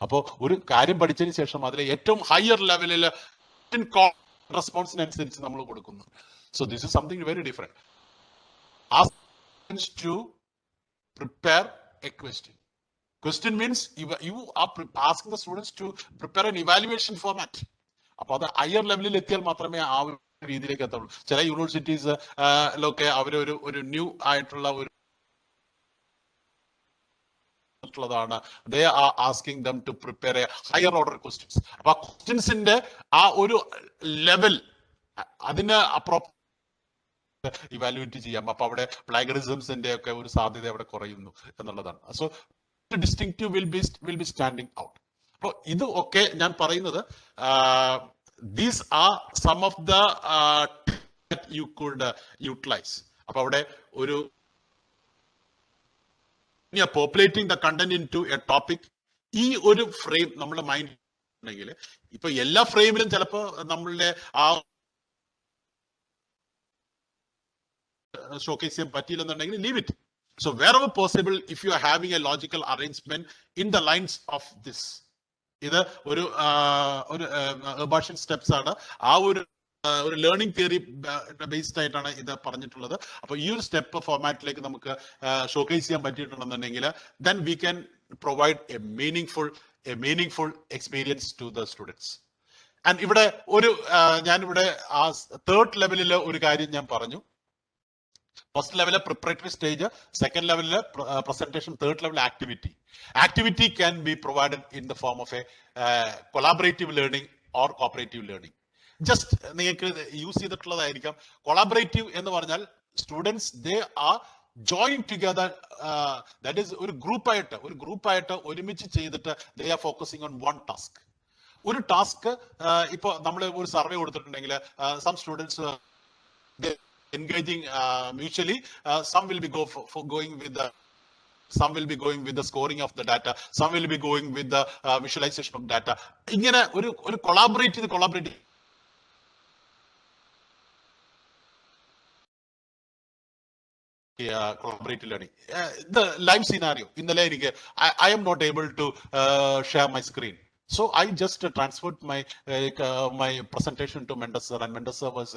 അപ്പോ ഒരു കാര്യം പഠിച്ചതിന് ശേഷം അതിലെ ഏറ്റവും higher ലെവലിൽ റെസ്പോൺസിനനുസരിച്ച് നമ്മൾ കൊടുക്കുന്നു. So this is something very different. Ask to prepare a question. Question means you are asking the students to prepare an evaluation format. അപ്പൊ അത് ഹയർ ലെവലിൽ എത്തിയാൽ മാത്രമേ ആ ഒരു രീതിയിലേക്ക് എത്തുള്ളൂ. ചില യൂണിവേഴ്സിറ്റീസ് ലൊക്കെ ഒരു ന്യൂ ആയിട്ടുള്ള ഒരു they are asking them to prepare a higher order questions. അപ്പൊ ക്വസ്റ്റ്യൻസിന്റെ ആ ഒരു ലെവൽ അതിന് ഇവാലുവേറ്റ് ചെയ്യാം. അപ്പൊ അവിടെ പ്ലാഗറിസംസിന്റെ ഒക്കെ ഒരു സാധ്യത അവിടെ കുറയുന്നു എന്നുള്ളതാണ്. So distinctive will be standing out. അപ്പോൾ ഇത് ഒക്കെ ഞാൻ പറയുന്നത് these are some of the you could utilise. അപ്പൊ അവിടെ ഒരു populating the content in to a topic, ഈ ഒരു ഫ്രെയിം നമ്മുടെ മൈൻഡ് ഉണ്ടെങ്കിൽ ഇപ്പൊ എല്ലാ ഫ്രെയിമിലും ചിലപ്പോ നമ്മളുടെ ആ ഷോക്കേസ് ചെയ്യാൻ പറ്റിയില്ലെന്നുണ്ടെങ്കിൽ leave it. So wherever possible, if you are having a logical arrangement in the lines of this, ഇത് ഒരു ഭാഷൻ സ്റ്റെപ്സ് ആണ്. ആ ഒരു ലേണിംഗ് തിയറി ബേസ്ഡ് ആയിട്ടാണ് ഇത് പറഞ്ഞിട്ടുള്ളത്. അപ്പൊ ഈ ഒരു സ്റ്റെപ്പ് ഫോർമാറ്റിലേക്ക് നമുക്ക് ഷോക്കേസ് ചെയ്യാൻ പറ്റിയിട്ടുണ്ടെന്നുണ്ടെങ്കിൽ then we can provide a meaningful experience to the students. And ഇവിടെ ഞാനിവിടെ ആ തേർഡ് ലെവലിൽ ഒരു കാര്യം ഞാൻ പറഞ്ഞു. First level preparatory stage, second ലെവലില് presentation, third level activity. Activity can be provided in the form of a collaborative learning or cooperative learning. Just നിങ്ങൾക്ക് യൂസ് ചെയ്തിട്ടുള്ളതായിരിക്കാം. കൊളാബറേറ്റീവ് എന്ന് പറഞ്ഞാൽ students they are join together, that is ഒരു ഗ്രൂപ്പായിട്ട് ഒരുമിച്ച് ചെയ്തിട്ട് they are focusing on one task. ഒരു task ഇപ്പൊ നമ്മൾ ഒരു സർവേ കൊടുത്തിട്ടുണ്ടെങ്കിൽ some students engaging mutually, some will be going with the scoring of the data, some will be going with the visualization of data. ഇങ്ങനെ ഒരു collaborative learning. The live scenario, ഇന്നലെ എനിക്ക് I am not able to share my screen. So I just transferred my presentation to Mendes sir, and Mendes sir was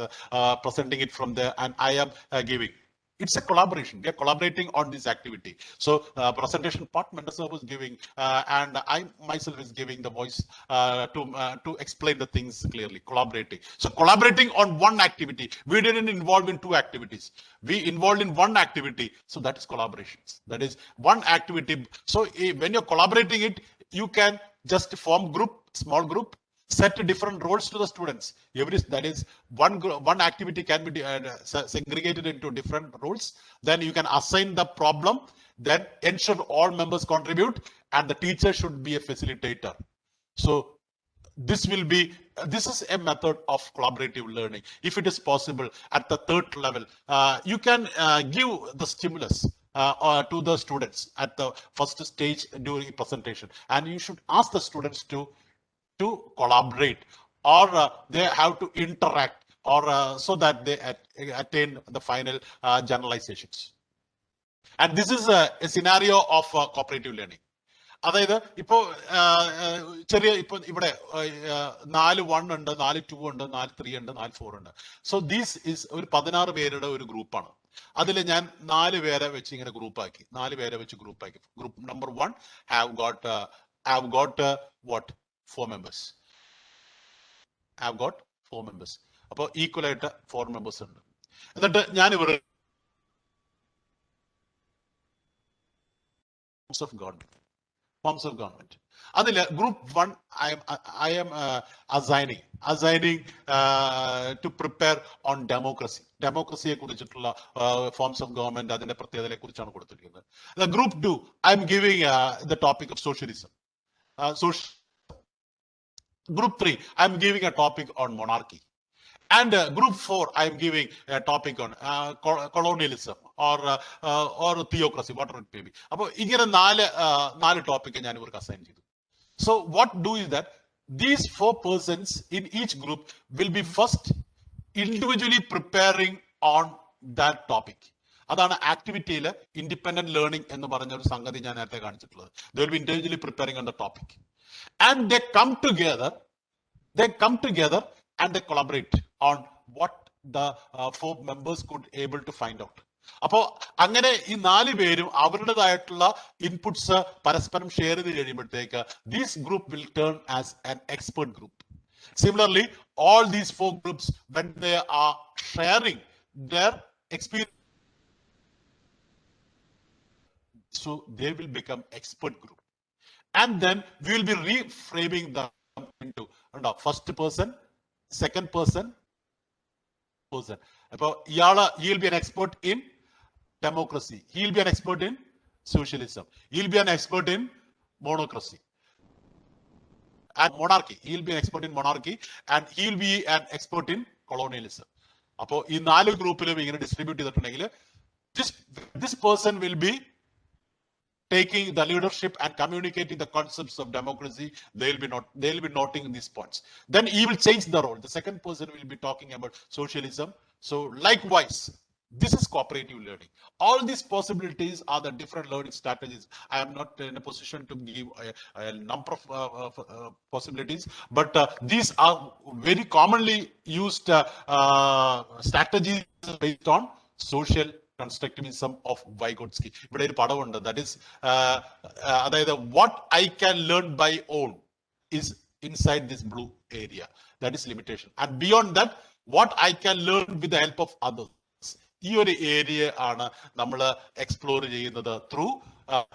presenting it from there, and I am giving. It's a collaboration. We are collaborating on this activity. So presentation part, Mentor was giving, and I myself is giving the voice to explain the things clearly, collaborating. So collaborating on one activity. We didn't involve in two activities. We involved in one activity. So that is collaborations. That is one activity. So when you're collaborating it, you can just form group, small group, set different roles to the students. That is one activity can be segregated into different roles. Then you can assign the problem, then ensure all members contribute, and the teacher should be a facilitator. So this is a method of collaborative learning. If it is possible at the third level, you can give the stimulus to the students at the first stage during presentation, and you should ask the students to collaborate, or they have to interact, or so that they attain the final generalizations. And this is a scenario of cooperative learning. അതായത് ഇപ്പോ ചെറിയ ഇപ്പൊ ഇവിടെ 4 1 ഉണ്ട്, 4 2 ഉണ്ട്, 4 3 ഉണ്ട്, 4 4 ഉണ്ട്. So these is ഒരു 16 പേരുടെ ഒരു ഗ്രൂപ്പാണ്. അതിൽ ഞാൻ 4 പേരെ വെച്ച് ഇങ്ങനെ ഗ്രൂപ്പാക്കി, 4 പേരെ വെച്ച് ഗ്രൂപ്പാക്കി. Group number 1 have got what 4 members. Have got 4 members. അപ്പോൾ ഈക്വൽ ആയിട്ട് 4 members ഉണ്ട്. എന്നിട്ട് ഞാൻ ഇവിടെ forms of government. അതിൽ group 1 I am assigning to prepare on democracy. ഡെമോക്രസിയെ കുറിച്ചിട്ടുള്ള forms of government, അതിന്റെ പ്രത്യേകതയെ കുറിച്ചാണ് കൊടുത്തിരിക്കുന്നത്. Group 2 I am giving the topic of socialism. Group 3 I am giving a topic on monarchy. And group 4 I am giving a topic on colonialism or theocracy, whatever it may be. അപ്പോൾ ഇങ്ങനെ നാല് topic ഞാൻ ഇവർക്ക് assign ചെയ്തു. So what do is that these 4 persons in each group will be first individually preparing on that topic. അതാണ് ആക്ടിവിറ്റിയിൽ independent learning എന്ന് പറഞ്ഞ ഒരു സംഗതി ഞാൻ നേരത്തെ കാണിച്ചിട്ടുള്ളത്. They will be individually preparing on the topic, and they come together and they collaborate on what the 4 members could able to find out. അപ്പോ അങ്ങനെ ഈ 4 പേരും അവരുടേതായിട്ടുള്ള ഇൻപുട്സ് പരസ്പരം ഷെയർ ചെയ്ത് കഴിയുമ്പോഴത്തേക്ക് this group will turn as an expert group. Similarly, all these 4 groups, when they are sharing their experience, so they will become expert group, and then we will be reframing them into first person, second person. അപ്പോൾ he'll be an expert in democracy, he'll be an expert in socialism, he'll be an expert in monocracy and monarchy, he'll be an expert in monarchy, and he'll be an expert in colonialism. അപ്പോൾ ഈ 4 ഗ്രൂപ്പിലും ഇങ്ങനെ distribute ചെയ്തിട്ടുണ്ടെങ്കിൽ this person will be taking the leadership and communicating the concepts of democracy. They'll be noting these points. Then he will change the role. The second person will be talking about socialism. So likewise, this is cooperative learning. All these possibilities are the different learning strategies. I am not in a position to give a number of possibilities, but these are very commonly used strategies based on social constructivism of Vygotsky. ഇവിടെ ഒരു പടമുണ്ട്, that is അതായത് what I can learn by own is inside this blue area. That is limitation. And beyond that, what I can learn with the help of others. ഈ ഒരു area ആണ് നമ്മൾ explore ചെയ്യുന്നത് through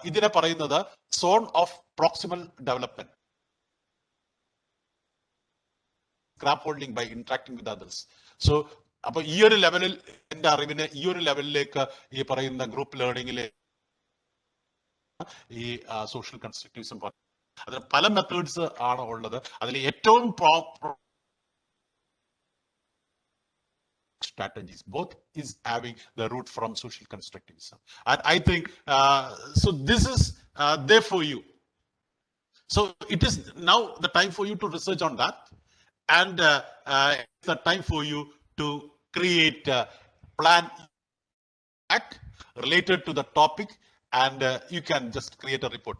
ഇതിനെ പറയുന്നത് zone of proximal development, scaffolding by interacting with others. So അപ്പൊ ഈ ഒരു ലെവലിൽ എന്റെ അറിവിനെ ഈ ഒരു ലെവലിലേക്ക് ഈ പറയുന്ന ഗ്രൂപ്പ് ലേണിംഗിലെ ഈ സോഷ്യൽ കൺസ്ട്രക്റ്റിവിസം അതിന് പല മെത്തേഡ്സ് ആണ് ഉള്ളത്. അതിൽ ഏറ്റവും strategies, both is having the root from social constructivism, and I think so this is there for you. So it is now the time for you to research on that, and it's the time for you to create a plan related to the topic, and you can just create a report.